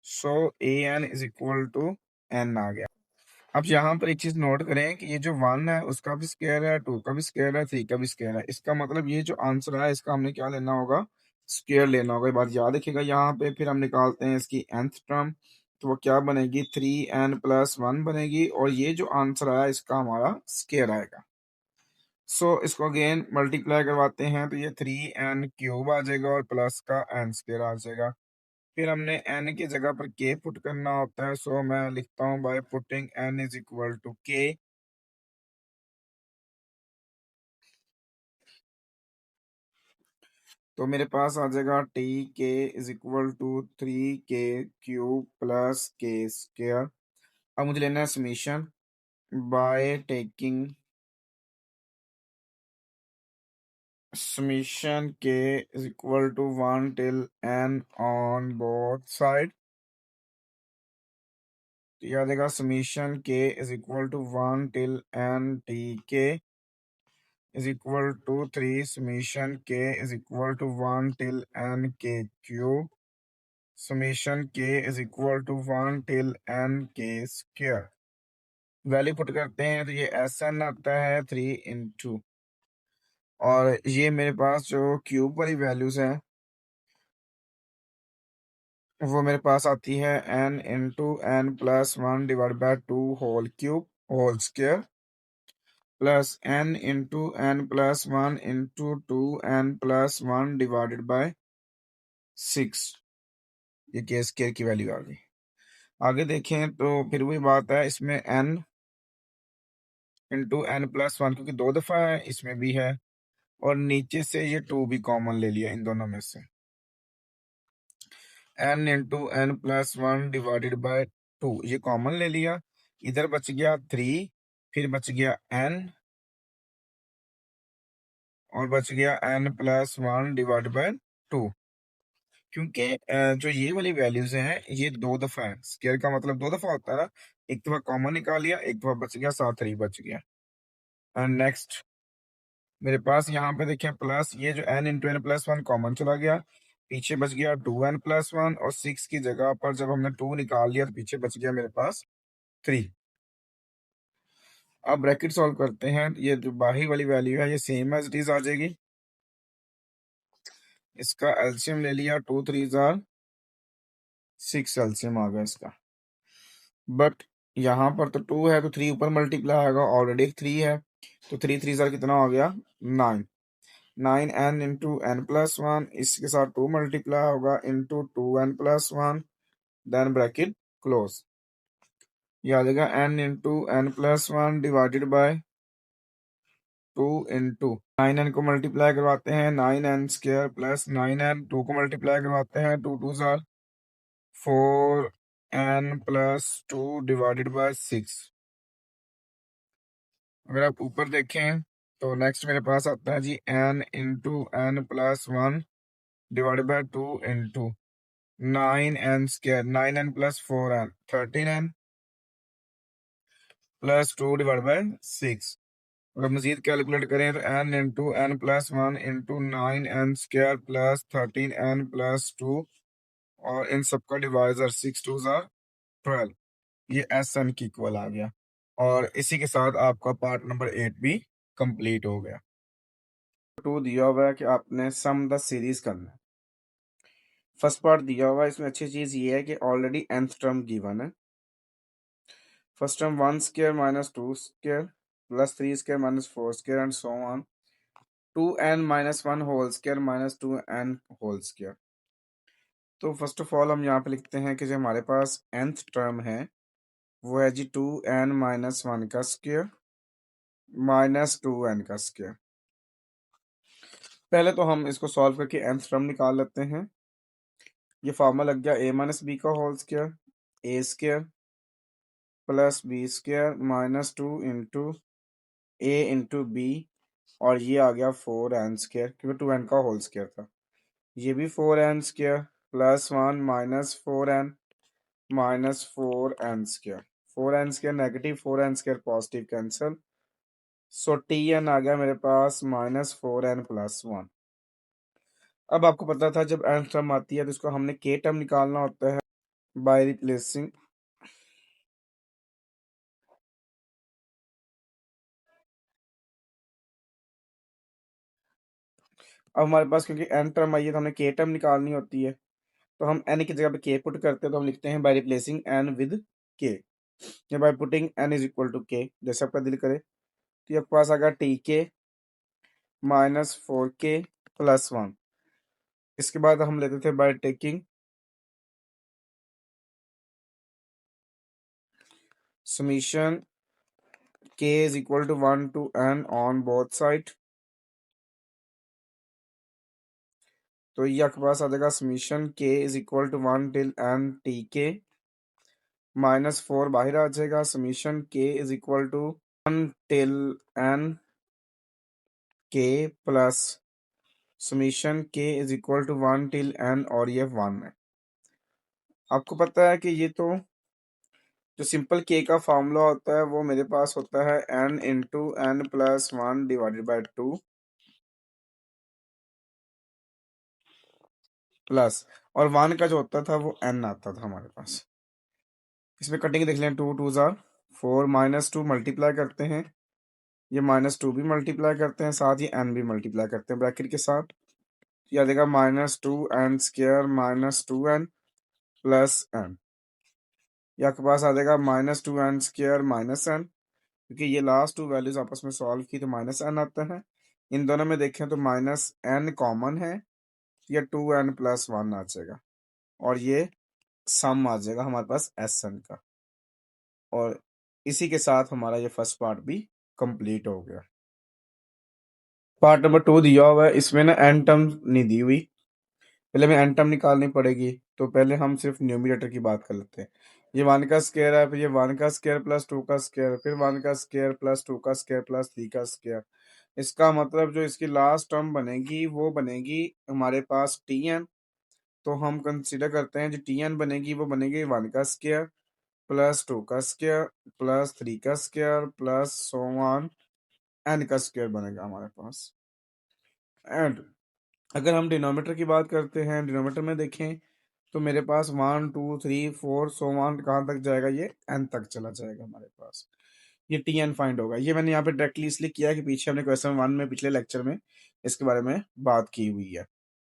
so a N is equal to n आ गया। अब यहाँ पर एक चीज नोट करें कि ये जो 1 है उसका भी स्क्वायर है, 2 का भी स्क्वायर है, 3 का भी स्क्वायर है। इसका मतलब ये जो आंसर है इसका हमने क्या लेना होगा, स्क्वायर लेना होगा। ये बात याद रखिएगा। यहाँ पे फिर हम निकालते हैं इसकी nth टर्म, तो वो क्या बनेगी 3n प्लस वन बनेगी, और ये जो आंसर आया इसका हमारा स्क्वायर आएगा। सो इसको अगेन मल्टीप्लाई करवाते हैं तो ये 3n क्यूब आ जाएगा और प्लस का n स्क्वायर आ जाएगा। फिर हमने n की जगह पर k पुट करना होता है, सो मैं लिखता हूँ by putting n is equal to k। तो मेरे पास आ जाएगा t k is equal to 3k cube plus k square. अब मुझे लेना है summation by taking summation k is equal to 1 till n on both side. तो याद आएगा summation k is equal to 1 till n T k is equal to 3 summation k is equal to 1 till n के cube summation k is equal to 1 till n k square. Value put करते हैं तो ये S N आता है 3 into, और ये मेरे पास जो क्यूब वाली वैल्यूज हैं वो मेरे पास आती है n into n plus one divide by two whole cube whole square, plus n into n plus one into two n plus one divided by 6। ये के स्क्वायर की वैल्यू आ गई। आगे देखें तो फिर वही बात है, इसमें n into n plus one क्योंकि दो दफा है इसमें भी है, और नीचे से ये 2 भी कॉमन ले लिया इन दोनों में से। n into n plus one divided by 2 ये कॉमन ले लिया, इधर बच गया 3, फिर बच गया n, और बच गया n plus one divide by 2। क्योंकि जो ये वाली वैल्यूज हैं ये दो दफा है, स्क्वायर का मतलब दो दफा होता है ना। एक दफा कॉमन निकाल लिया, एक दफा बच गया, साथ 3 बच गया। एंड नेक्स्ट मेरे पास यहाँ पे देखें प्लस ये जो n into N plus one common चला गया, पीछे बच गया 2n प्लस वन, और 6 की जगह पर जब हमने 2 निकाल लिया तो पीछे बच गया मेरे पास 3। अब ब्रैकेट सॉल्व करते हैं। ये जो बाहरी वाली वैल्यू है ये सेम एज इट इज आ जाएगी। इसका एलसीएम ले लिया, 2 3 जार 6 एलसीएम आ गया इसका। बट यहाँ पर तो 2 है तो 3 ऊपर मल्टीप्लाई आएगा, ऑलरेडी 3 है तो 3 3 जार कितना हो गया 9। 9n into N plus one, इसके साथ 2 मल्टीप्लाई होगा into 2n+1, then bracket close. ये आ जाएगा n into n+1 divided by 2 into 9n को मल्टीप्लाई करवाते हैं 9n² प्लस 9n, 2 को मल्टीप्लाई करवाते हैं 2 2 जार 4n+2 डिवाइडेड बाय 6। अगर आप ऊपर देखें तो नेक्स्ट मेरे पास आता है जी n into n+1 divided by 2 into 9n², 9n+4n 13n plus 2 divide by 6। अगर मजीद कैलकुलेट करें तो n into n+1 into 9n² plus 13n+2 और इन सबका डिवाइजर 6 2 जार 12। ये SN की इक्वल आ गया और इसी के साथ आपका पार्ट नंबर 8 भी कंप्लीट हो गया। 2 दिया हुआ है कि आपने सम द सीरीज करना है। फर्स्ट पार्ट दिया हुआ है, इसमें अच्छी चीज ये है कि ऑलरेडी nth टर्म गिवन है। First term 1² minus 2² plus 3² minus 4² and so on 2n-1 whole square minus 2n whole square. तो फर्स्ट ऑफ ऑल हम यहाँ पे लिखते हैं कि जो हमारे पास nth टर्म है वो है जी 2n-1 का स्क्वायर माइनस 2n का स्क्वायर। पहले तो हम इसको सॉल्व करके nth टर्म निकाल लेते हैं। ये फॉर्मूला लग गया a-b का whole square a² plus b² minus 2 into a into b और ये आ गया 4n² क्योंकि 2n का होल स्क्वायर था। ये भी 4n² plus 1 minus 4n minus 4n²। 4n² negative 4n² positive cancel, so tn आ गया मेरे पास माइनस 4n+1। अब आपको पता था जब n टर्म आती है तो इसको हमने k टर्म निकालना होता है बाय रिप्लेसिंग। अब हमारे पास क्योंकि n टर्म आई है तो हमें k टर्म निकालनी होती है, तो हम n की जगह पे k पुट करते हैं तो हम लिखते हैं by replacing n with k, या by putting n is equal to k, जैसे आपका दिल करे। तो ये आपके पास आ गया tk माइनस 4k+1। इसके बाद हम लेते थे by taking summation k is equal to 1 to n on both side. तो ये आपके पास आ जाएगा summation k is equal to 1 till n tk minus 4 बाहर आ जाएगा। Summation k is equal to 1 till n k plus summation k is equal to 1 till n और ये 1 है। आपको पता है कि ये तो जो सिंपल k का फॉर्मूला होता है वो मेरे पास होता है n into n+1 divided by 2 plus और 1 का जो होता था वो n आता था हमारे पास। इसमें कटिंग देख लें, 2 2 जार 4 माइनस 2 मल्टीप्लाई करते हैं, ये माइनस 2 भी मल्टीप्लाई करते हैं, साथ ही n भी मल्टीप्लाई करते हैं ब्रैकेट के साथ। ये आ जाएगा -2n² minus 2n plus n। ये आपके पास आ जाएगा -2n² माइनस n, क्योंकि ये लास्ट 2 वैल्यूज आपस में सॉल्व की तो माइनस n आता है। इन दोनों में देखें तो माइनस n कॉमन है, ये 2n+1 आ जाएगा और ये सम आ जाएगा हमारे पास Sn का। और इसी के साथ हमारा ये फर्स्ट पार्ट भी कंप्लीट हो गया। पार्ट नंबर 2 दिया हुआ है, इसमें ना n टर्म नहीं दी हुई, पहले हमें n टर्म निकालनी पड़ेगी। तो पहले हम सिर्फ न्यूमरेटर की बात कर लेते हैं। ये 1 का स्क्वायर है, फिर ये 1 का स्क्वायर प्लस 2 का स्क्वायर, फिर 1 का स्क्वायर प्लस 2 का स्क्वायर प्लस 3 का स्क्वायर। इसका मतलब जो इसकी लास्ट टर्म बनेगी वो बनेगी हमारे पास tn। तो हम कंसीडर करते हैं जो tn बनेगी वो बनेगी 1 का स्क्वायर प्लस 2 का स्क्वायर प्लस 3 का square plus so on n का स्क्वायर बनेगा हमारे पास। एंड अगर हम डिनोमिनेटर की बात करते हैं, डिनोमिनेटर में देखें तो मेरे पास 1 2 3 4 सो ऑन कहाँ तक जाएगा, ये n तक चला जाएगा हमारे पास। ये टी एन फाइंड होगा। ये मैंने यहाँ पे डायरेक्टली इसलिए किया है कि पीछे हमने क्वेश्चन 1 में पिछले लेक्चर में इसके बारे में बात की हुई है।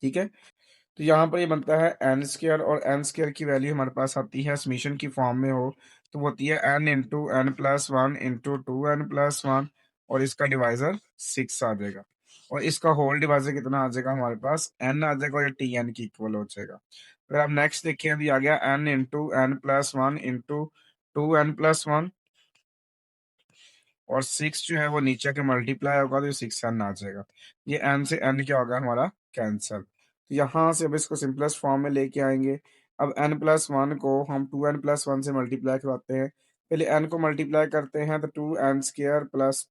ठीक है, तो यहाँ पर ये बनता है एन स्क्वायर, और एन स्क्वायर की वैल्यू हमारे पास आती है समीशन की फॉर्म में हो तो वो होती है n into N plus one into two N plus one, और इसका डिवाइजर 6 आ जाएगा, और इसका होल डिवाइजर कितना आ जाएगा हमारे पास, एन आ जाएगा, और ये टी एन की इक्वल हो जाएगा। फिर आप नेक्स्ट देखिए, अभी आ गया n into N plus one into two N plus one, और 6 जो है वो नीचे के मल्टीप्लाई होगा तो ये 6n आ जाएगा। ये n से n क्या होगा हमारा, कैंसल। तो यहाँ से अब इसको सिंपलेस्ट फॉर्म में लेके आएंगे। अब n प्लस वन को हम 2n प्लस वन से मल्टीप्लाई करवाते हैं। पहले n को मल्टीप्लाई करते हैं तो 2n स्क्वायर प्लस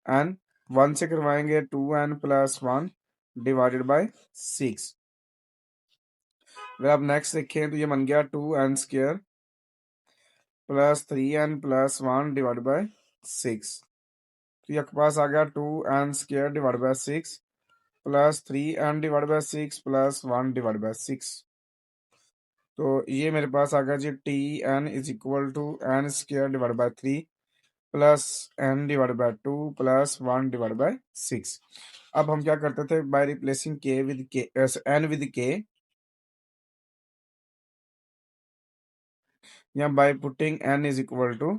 n, 1 से करवाएंगे 2n plus one divided by 6। अगर आप नेक्स्ट देखें तो ये बन गया 2n square plus 3n plus one divide by 6। तो ये आपके पास आ गया 2n square divide by 6 plus 3n divide by 6 plus 1 divide by 6। तो ये मेरे पास आ गया जी T n is equal to n square divide by 3 plus n divide by 2 plus 1 divide by 6। अब हम क्या करते थे, by replacing k with k, n with k, या by putting n is equal to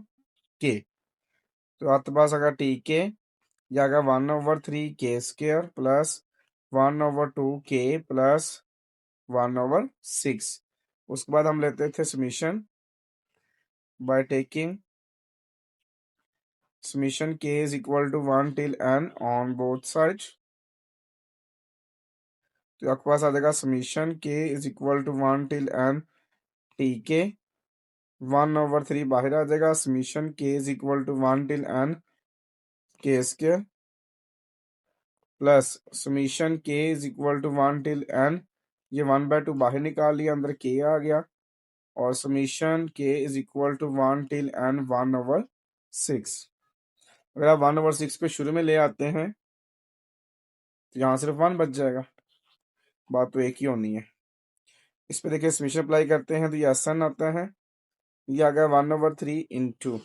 k। तो आपके पास अगर T के या अगर 1/3 k square plus 1/2 k plus 1/6। उसके बाद हम लेते थे summation by taking summation k is equal to 1 till n on both sides. तो आपके पास आ जाएगा summation k is equal to 1 till n T k, 1/3 बाहर आ जाएगा, summation k is equal to 1 till n k square plus summation k is equal to 1 till n, ये 1/2 बाहर निकाल लिया, अंदर k आ गया, और summation k is equal to 1 till n 1/6। अगर आप 1/6 को शुरू में ले आते हैं तो यहाँ सिर्फ 1 बच जाएगा, बात तो एक ही होनी है। इस पे देखिए समीशन अप्लाई करते हैं तो ये आसान आता है, ये आ गया 1/3 इंटू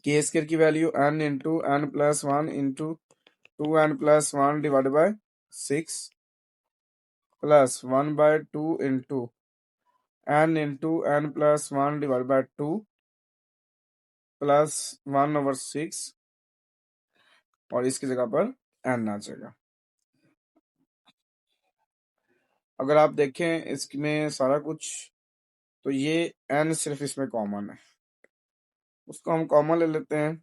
के स्क्वायर की value n into N plus one into 2n plus one divide by 6 plus 1/2 into n into N plus one divide by 2 plus 1/6, और इसकी जगह पर n आ जाएगा। अगर आप देखें इसमें सारा कुछ, तो ये n सिर्फ इसमें कॉमन है, उसको हम कॉमन ले लेते हैं,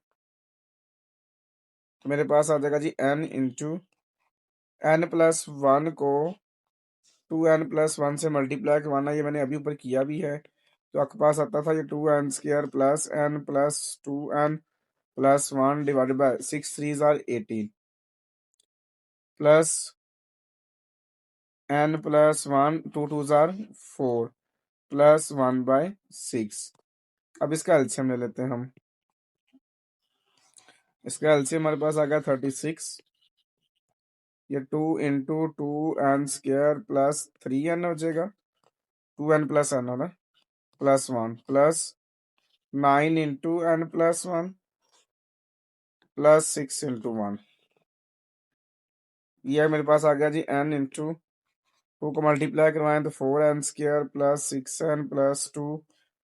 तो मेरे पास आ जाएगा जी n into N plus one को 2n प्लस वन से मल्टीप्लाई करवाना, ये मैंने अभी ऊपर किया भी है। तो आपके पास आता था ये 2n square plus n plus 2n plus one divided by 6 3 are 18 plus n plus one 2 2 are 4 plus 1/6। अब इसका एलसीएम ले लेते हैं हम, इसका एलसीएम हमारे पास आ गया 36, ये 2 into 2n square plus 3n हो जाएगा, 2n प्लस n होना plus 1 plus 9 into n plus 1 plus 6 into 1। ये मेरे पास आ गया जी n इंटू टू को मल्टीप्लाई करवाएं तो 4n square plus 6n plus 2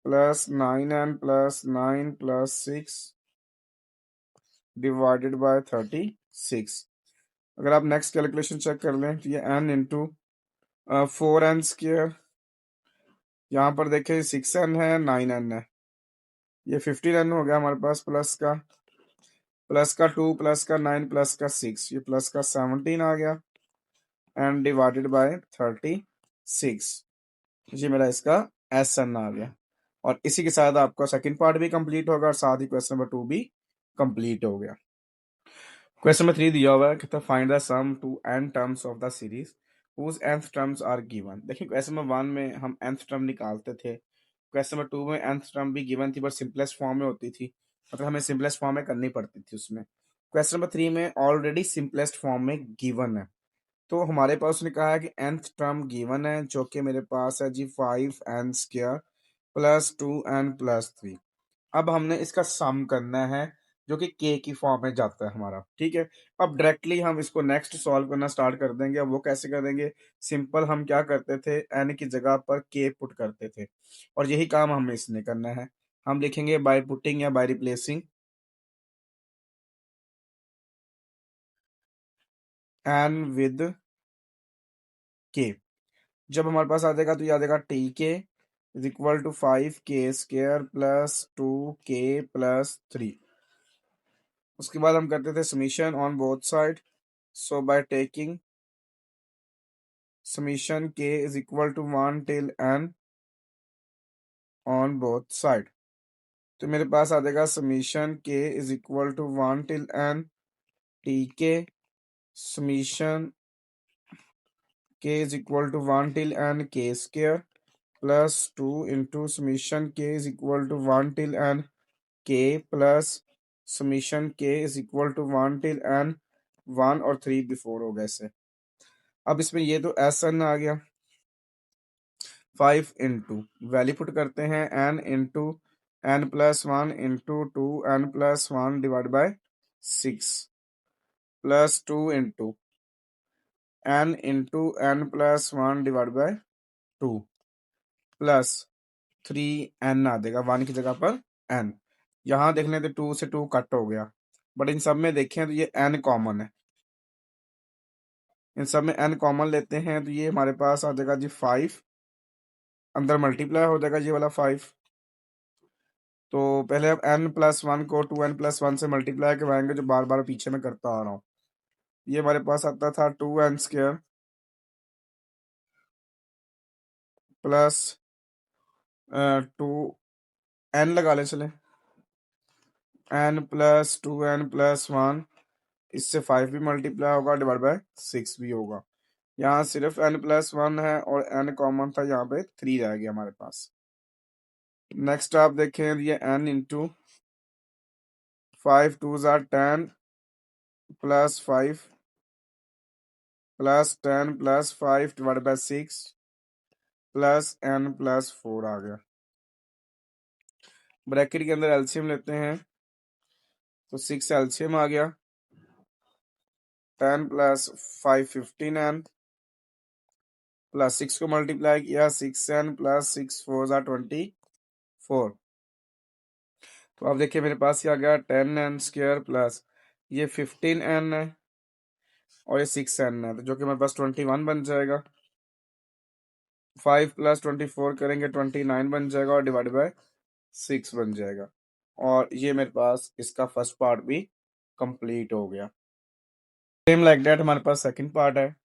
plus 9n plus 9 plus 6 divided bye 36। अगर आप नेक्स्ट कैलकुलेशन चेक कर लें तो ये n इंटू 4n स्क्वायर, यहाँ पर देखें 6n है 9n है, ये 15n हो गया हमारे पास, प्लस का 2 प्लस का 9 प्लस का 6, ये प्लस का 17 आ गया, एंड डिवाइडेड बाय 36। ये मेरा इसका एस एन आ गया, और इसी के साथ आपका सेकंड पार्ट भी कंप्लीट होगा, और साथ ही क्वेश्चन नंबर 2 भी कंप्लीट हो गया। क्वेश्चन नंबर 3 दिया हुआ है, कहता find the sum to n terms of the series whose nth terms are given. देखिए क्वेश्चन नंबर 1 में हम nth टर्म निकालते थे, क्वेश्चन नंबर 2 में nth टर्म भी गिवन थी, बट सिंपलेस्ट फॉर्म में होती थी, मतलब हमें सिंपलेस्ट फॉर्म में करनी पड़ती थी उसमें। क्वेश्चन नंबर 3 में ऑलरेडी सिंपलेस्ट फॉर्म में गिवन है, तो हमारे पास उसने कहा है कि nth टर्म गिवन है, जो कि मेरे पास है जी 5n स्क्वायर प्लस 2n+3। अब हमने इसका सम करना है जो कि के की फॉर्म में जाता है हमारा, ठीक है। अब डायरेक्टली हम इसको नेक्स्ट सॉल्व करना स्टार्ट कर देंगे। अब वो कैसे करेंगे? सिंपल, हम क्या करते थे, एन की जगह पर के पुट करते थे, और यही काम हमें इसने करना है। हम लिखेंगे बाय पुटिंग या बाय रिप्लेसिंग एन विद के। जब हमारे पास आ जाएगा तो ये आ जाएगा t k is equal to 5k² plus 2k+3। उसके बाद हम करते थे summation on both side. So by taking summation k is equal to 1 till n on both side, तो मेरे पास आ जाएगा summation k is equal to 1 till n T k summation k is equal to 1 till n k² plus 2 into summation k is equal to 1 till n k plus summation k is equal to 1 till n 1 और 3 before हो गए से। अब इसमें ये तो S N आ गया, 5 into value put करते हैं n into n+1 into 2n+1 divide by 6 plus 2 into n into n+1 divide by 2 plus 3n आ देगा 1 की जगह पर n। यहाँ देख लें तो 2 से 2 कट हो गया, बट इन सब में देखें तो ये n कॉमन है। इन सब में n कॉमन लेते हैं तो ये हमारे पास आ जाएगा जी 5, अंदर मल्टीप्लाई हो जाएगा ये वाला 5। तो पहले अब n+1 को 2n+1 से मल्टीप्लाई करवाएंगे, जो बार बार पीछे में करता आ रहा हूँ। ये हमारे पास आता था 2n² प्लस 2n लगा ले चले, n+2n+1, इससे 5 भी मल्टीप्लाई होगा डिवाइड बाय 6 भी होगा। यहाँ सिर्फ n+1 है और n कॉमन था, यहाँ पे 3 रह गया हमारे पास। नेक्स्ट आप देखें ये n इंटू 5 2 ज़ा 10 plus 5 plus 10 plus 5 divide by 6 plus n+4 आ गया। ब्रैकेट के अंदर एलसीएम लेते हैं तो 6 एलसीएम आ गया, 10 प्लस 5 15n प्लस 6 को मल्टीप्लाई किया 6n प्लस 6 4 ज़ा 24। तो अब देखिए मेरे पास ये आ गया 10n² प्लस ये 15n है और ये 6n है, तो जो कि मेरे पास 21 बन जाएगा। 5 प्लस 24 करेंगे 29 बन जाएगा और डिवाइड बाय 6 बन जाएगा। और ये मेरे पास इसका फर्स्ट पार्ट भी कंप्लीट हो गया। सेम लाइक दैट हमारे पास सेकंड पार्ट है।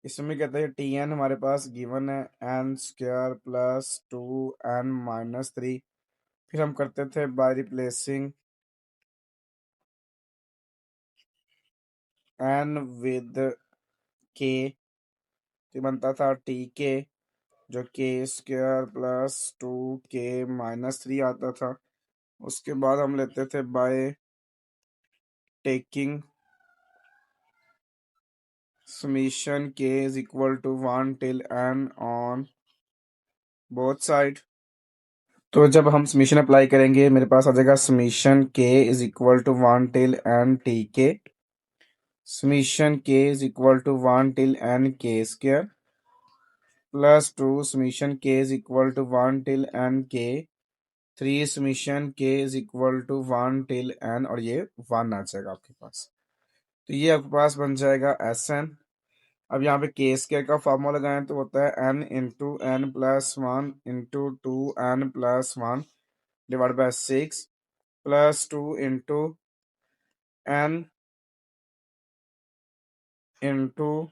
इसमें कहते हैं टी एन हमारे पास गिवन है n² प्लस 2n-3। फिर हम करते थे बाय रिप्लेसिंग n विद के, तो बनता था टी के जो k² प्लस 2k-3 आता था। उसके बाद हम लेते थे by taking summation k is equal to 1 till n on both side. तो जब हम समीशन अप्लाई करेंगे मेरे पास आ जाएगा summation k is equal to 1 till n T k summation k is equal to 1 till n k² plus 2 summation k is equal to 1 till n k 3 summation k is equal to 1 till n, और ये 1 आ जाएगा आपके पास। तो ये आपके पास बन जाएगा एस एन। अब यहाँ पे k² का फॉर्मूला लगाएं तो होता है n into n+1 into 2n+1 divide by 6 plus 2 into n into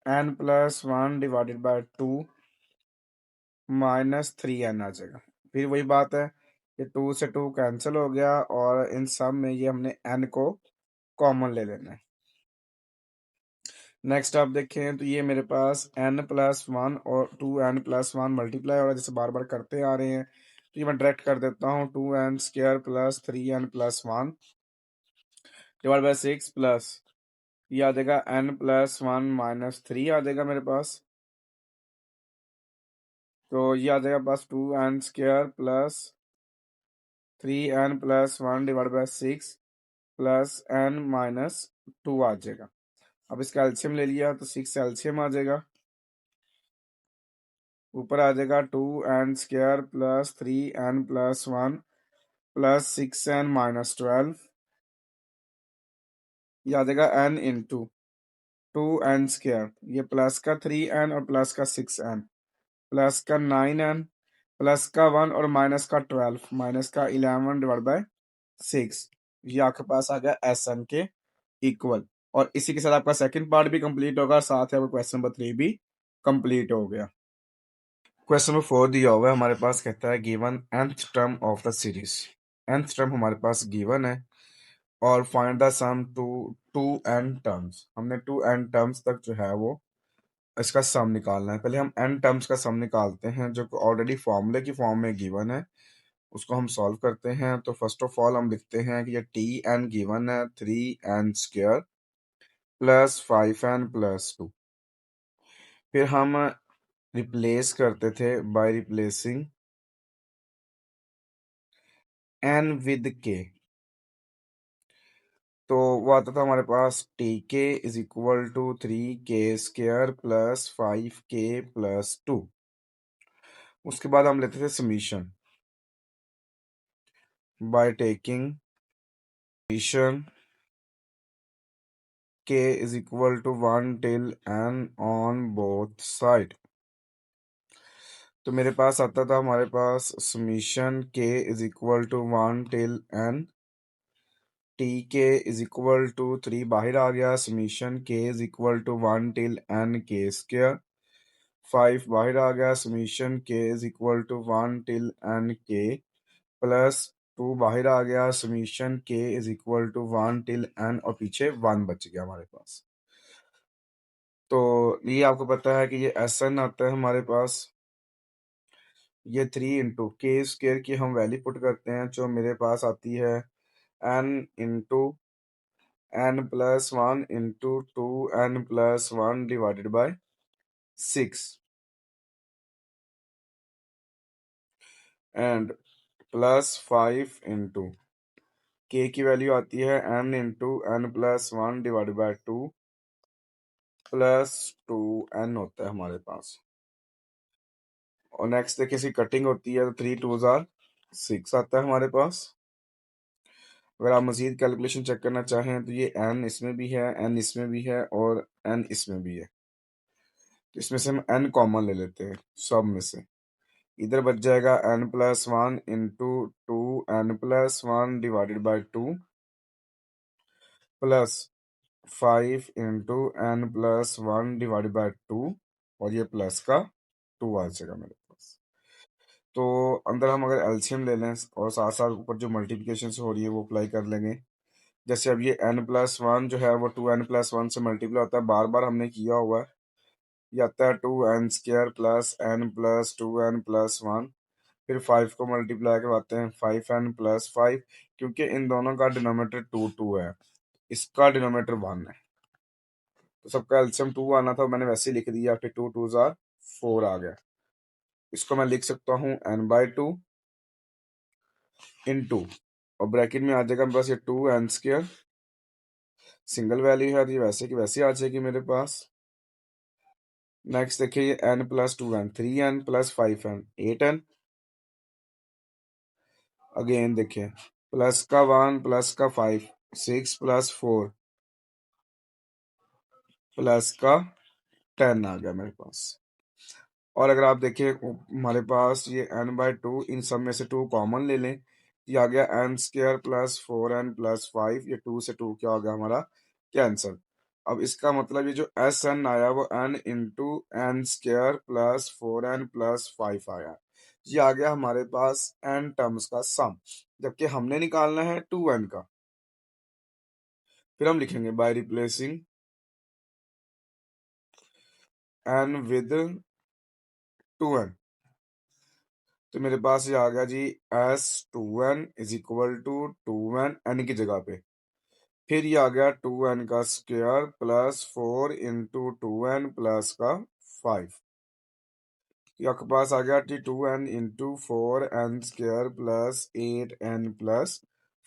n+1 divided by 2 -3n आ जाएगा। फिर वही बात है, ये 2 से 2 कैंसिल हो गया और इन सब में ये हमने n को कॉमन ले लेना है। नेक्स्ट आप देखें तो ये मेरे पास n+1 और 2n+1 मल्टीप्लाई हो रहा है, जैसे बार बार करते आ रहे हैं, तो ये मैं डायरेक्ट कर देता हूँ 2n² plus 3n+1 divide by 6 plus ये आ जाएगा n+1 -3 आ जाएगा मेरे पास तो ये आ जाएगा पास 2n² plus 3n+1/6 plus n-2 आ जाएगा। अब इसका एल्सियम ले लिया तो 6 एल्सियम आ जाएगा। ऊपर आ जाएगा 2n² plus 3n+1 plus 6n-12। ये आ जाएगा n इंटू 2n², ये प्लस का 3n और प्लस का 6n, प्लस का 9n, प्लस का 1 और माइनस का 12, माइनस का 11/6। ये आपके पास आ गया एस एन के इक्वल। और इसी के साथ आपका सेकंड पार्ट भी कंप्लीट होगा, साथ ही आपका क्वेश्चन नंबर 3 भी कंप्लीट हो गया। क्वेश्चन नंबर 4 दिया हुआ है हमारे पास, कहता है given nth term of the series. nth term हमारे पास गिवन है और find the sum to 2n terms. हमने 2n टर्म्स तक जो है वो इसका सम निकालना है। पहले हम n टर्म्स का सम निकालते हैं जो ऑलरेडी फॉर्मूले की फॉर्म में गिवन है, उसको हम सॉल्व करते हैं। तो फर्स्ट ऑफ ऑल हम लिखते हैं कि ये tn गिवन है 3n² प्लस 5n+2। फिर हम रिप्लेस करते थे by replacing n with k। तो वो आता था हमारे पास tk is equal to 3k² plus 5k+2। उसके बाद हम लेते थे summation by taking summation k is equal to 1 till n on both side. तो मेरे पास आता था हमारे पास summation k is equal to 1 till n, tk is equal to 3 बाहर आ गया, summation k is equal to 1 till n k², 5 बाहर आ गया, summation k is equal to 1 till n k plus 2 बाहर आ गया, summation k is equal to 1 till n और पीछे 1 बच गया हमारे पास। तो ये आपको पता है कि ये एस एन आता है हमारे पास, ये 3 इंटू k² की हम वैल्यू पुट करते हैं जो मेरे पास आती है n into n+1 into 2n+1 divided by 6 and plus 5 into k की वैल्यू आती है n into n+1 divided by 2 plus 2n होता है हमारे पास। और नेक्स्ट देखिए इसकी कटिंग होती है तो 3 2 6 आता है हमारे पास। अगर आप मजीद कैलकुलेशन चेक करना चाहें तो ये n इसमें भी है, n इसमें भी है और n इसमें भी है। तो इसमें से हम n कॉमन ले लेते हैं सब में से। इधर बच जाएगा n+1 into 2n+1 divided by 2 plus 5 into n+1 divided by 2 और ये प्लस का 2 आ जाएगा मेरे पास। तो अंदर हम अगर एलसीएम ले लें और साथ साथ ऊपर जो मल्टीप्लिकेशन हो रही है वो अप्लाई कर लेंगे। जैसे अब ये n+1 जो है वो 2n+1 से मल्टीप्लाई होता है, बार बार हमने किया हुआ है। ये आता है 2n² plus n plus 2n+1। फिर 5 को मल्टीप्लाई करवाते हैं 5n+5, क्योंकि इन दोनों का डिनोमिनेटर 2 है, इसका डिनोमिनेटर 1 है। तो सबका एलसीएम 2 आना था, मैंने वैसे ही लिख दिया, फिर 2 2 4 आ गया। इसको मैं लिख सकता हूँ n/2 इंटू, और ब्रैकेट में आ जाएगा मेरे पास ये 2n², सिंगल वैल्यू है तो ये वैसे की वैसे आ जाएगी मेरे पास। नेक्स्ट देखिए ये n+2n 3n plus 5n 8n। Again देखिए प्लस का 1 प्लस का 5 6 प्लस 4 प्लस का 10 आ गया मेरे पास। और अगर आप देखिए हमारे पास ये n/2, इन सब में से 2 कॉमन ले लें, ये आ गया n² प्लस 4n+5, ये 2 से 2 क्या हो गया हमारा कैंसल। अब इसका मतलब ये जो एस एन आया वो n into n² plus 4n+5 आया, ये आ गया हमारे पास n टर्म्स का सम, जबकि हमने निकालना है 2n का। फिर हम लिखेंगे bye replacing n with 2n। तो मेरे पास ये आ गया जी S2n is equal to 2n n की जगह पे। फिर ये आ गया 2n का square plus 4 into 2n plus का 5। ये आपके पास आ गया T 2n into 4n² plus 8n plus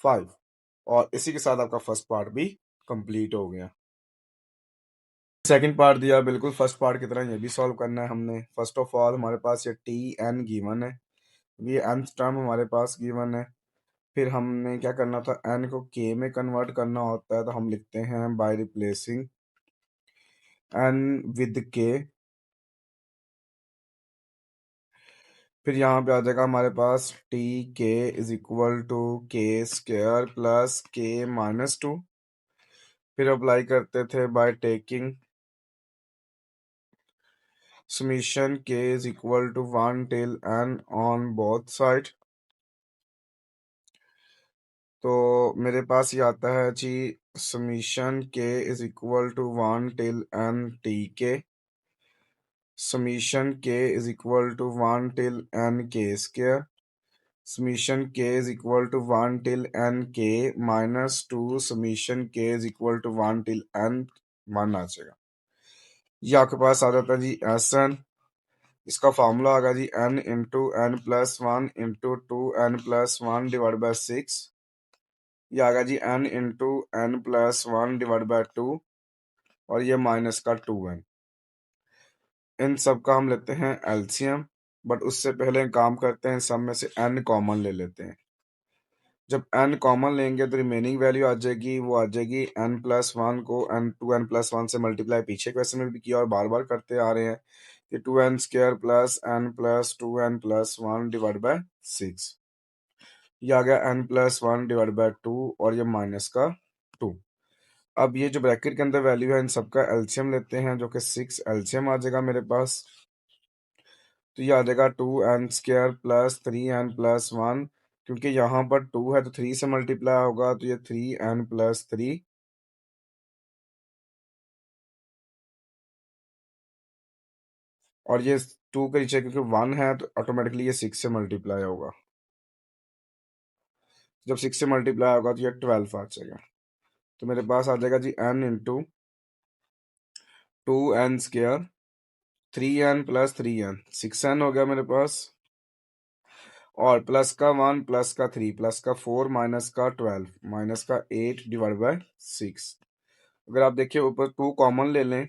5, और इसी के साथ आपका फर्स्ट पार्ट भी कंप्लीट हो गया। सेकंड पार्ट दिया बिल्कुल फर्स्ट पार्ट की तरह, ये भी सॉल्व करना है हमने। फर्स्ट ऑफ ऑल हमारे पास ये टी एन गिवन है, ये nth टर्म हमारे पास गिवन है। फिर हमने क्या करना था, n को k में कन्वर्ट करना होता है, तो हम लिखते हैं by replacing n with k। फिर यहाँ पे आ जाएगा हमारे पास t k is equal to k² plus k-2। फिर अप्लाई करते थे by taking summation k is equal to 1 till n on both side. तो मेरे पास ये आता है जी summation k is equal to 1 till n T k, summation k is equal to 1 till n k², summation k is equal to 1 till n k-2, summation k is equal to 1 till n 1 आ जाएगा। ये आपके पास आ जाता है जी Sn। इसका formula आ गया जी n into n plus 1 into 2n plus 1 divide by 6। ये आ गया जी n into n plus 1 divide by 2, और ये माइनस का 2n। इन सब का हम लेते हैं एलसीएम, बट उससे पहले काम करते हैं, सब में से n कॉमन ले लेते हैं। जब n कॉमन लेंगे तो रिमेनिंग वैल्यू आ जाएगी, वो आ जाएगी n प्लस 1 को n 2n प्लस 1 से मल्टीप्लाई, पीछे क्वेश्चन में भी किया और बार बार करते आ रहे हैं, कि 2n² plus n plus 2n plus 1 divide by 6। ये आ गया n प्लस 1 डिवाइड बाय 2, और ये माइनस का 2। अब ये जो ब्रैकेट के अंदर वैल्यू है, इन सबका एलसीएम लेते हैं, जो कि 6 एलसीएम आ जाएगा मेरे पास। तो ये आ जाएगा 2n² प्लस 3n प्लस 1, क्योंकि यहाँ पर 2 है तो 3 से मल्टीप्लाई होगा, तो ये 3n प्लस 3, और ये 2 के नीचे क्योंकि 1 है तो ऑटोमेटिकली ये 6 से मल्टीप्लाई होगा। जब 6 से मल्टीप्लाई होगा तो ये 12 आ जाएगा। तो मेरे पास आ जाएगा जी n into 2n², 3n plus 3n, 6n हो गया मेरे पास, और प्लस का 1 प्लस का 3 प्लस का 4 माइनस का 12 माइनस का 8 डिवाइड बाय 6। अगर आप देखिए ऊपर 2 कॉमन ले लें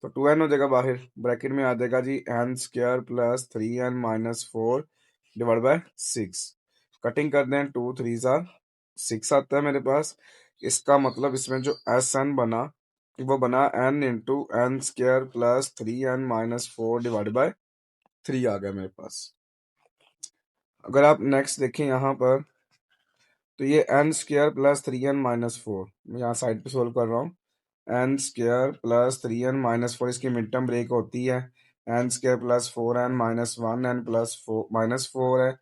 तो 2n हो जाएगा, बाहर ब्रैकेट में आ जाएगा जी n² plus 3n minus 4 divide by 6। Cutting कर दें, 2 3 6 आता है मेरे पास। इसका मतलब इसमें जो Sn बना वो बना n into n² plus 3n minus 4 divide by 3 आ गया मेरे पास। अगर आप नेक्स्ट देखें यहाँ पर, तो ये n² प्लस 3n माइनस 4, मैं यहाँ साइड पे सोल्व कर रहा हूँ। n² प्लस 3n माइनस 4, इसकी मिड टर्म ब्रेक होती है, n² plus 4n minus 1n plus 4 minus 4 है।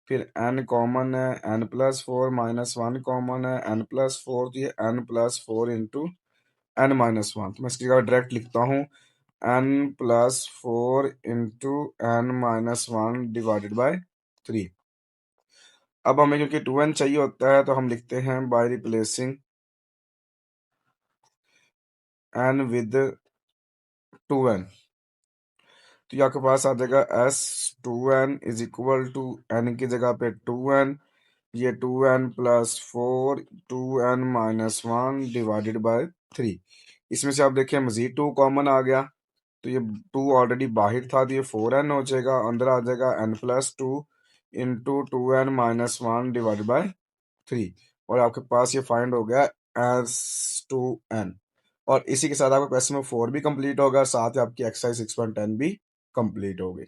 फिर n कॉमन है, n प्लस 4 माइनस 1 कॉमन है, n प्लस 4, तो ये n plus 4 into n minus 1। तो मैं इसकी जगह डायरेक्ट लिखता हूँ n plus 4 into n minus 1 divided by 3। अब हमें क्योंकि 2n चाहिए होता है तो हम लिखते हैं by replacing n with 2n। तो ये आपके पास आ जाएगा S2n is equal to n की जगह पे 2n, ये 2n plus 4 2n minus 1 divided by 3। इसमें से आप देखिए मजीद 2 कॉमन आ गया, तो ये 2 ऑलरेडी बाहर था, तो ये 4n हो जाएगा, अंदर आ जाएगा n plus 2 into 2n minus 1 divide by 3, और आपके पास ये फाइंड हो गया S2n। और इसी के साथ आपका क्वेश्चन नंबर 4 भी कंप्लीट होगा, साथ ही आपकी एक्सरसाइज 6.10 भी कंप्लीट हो गई।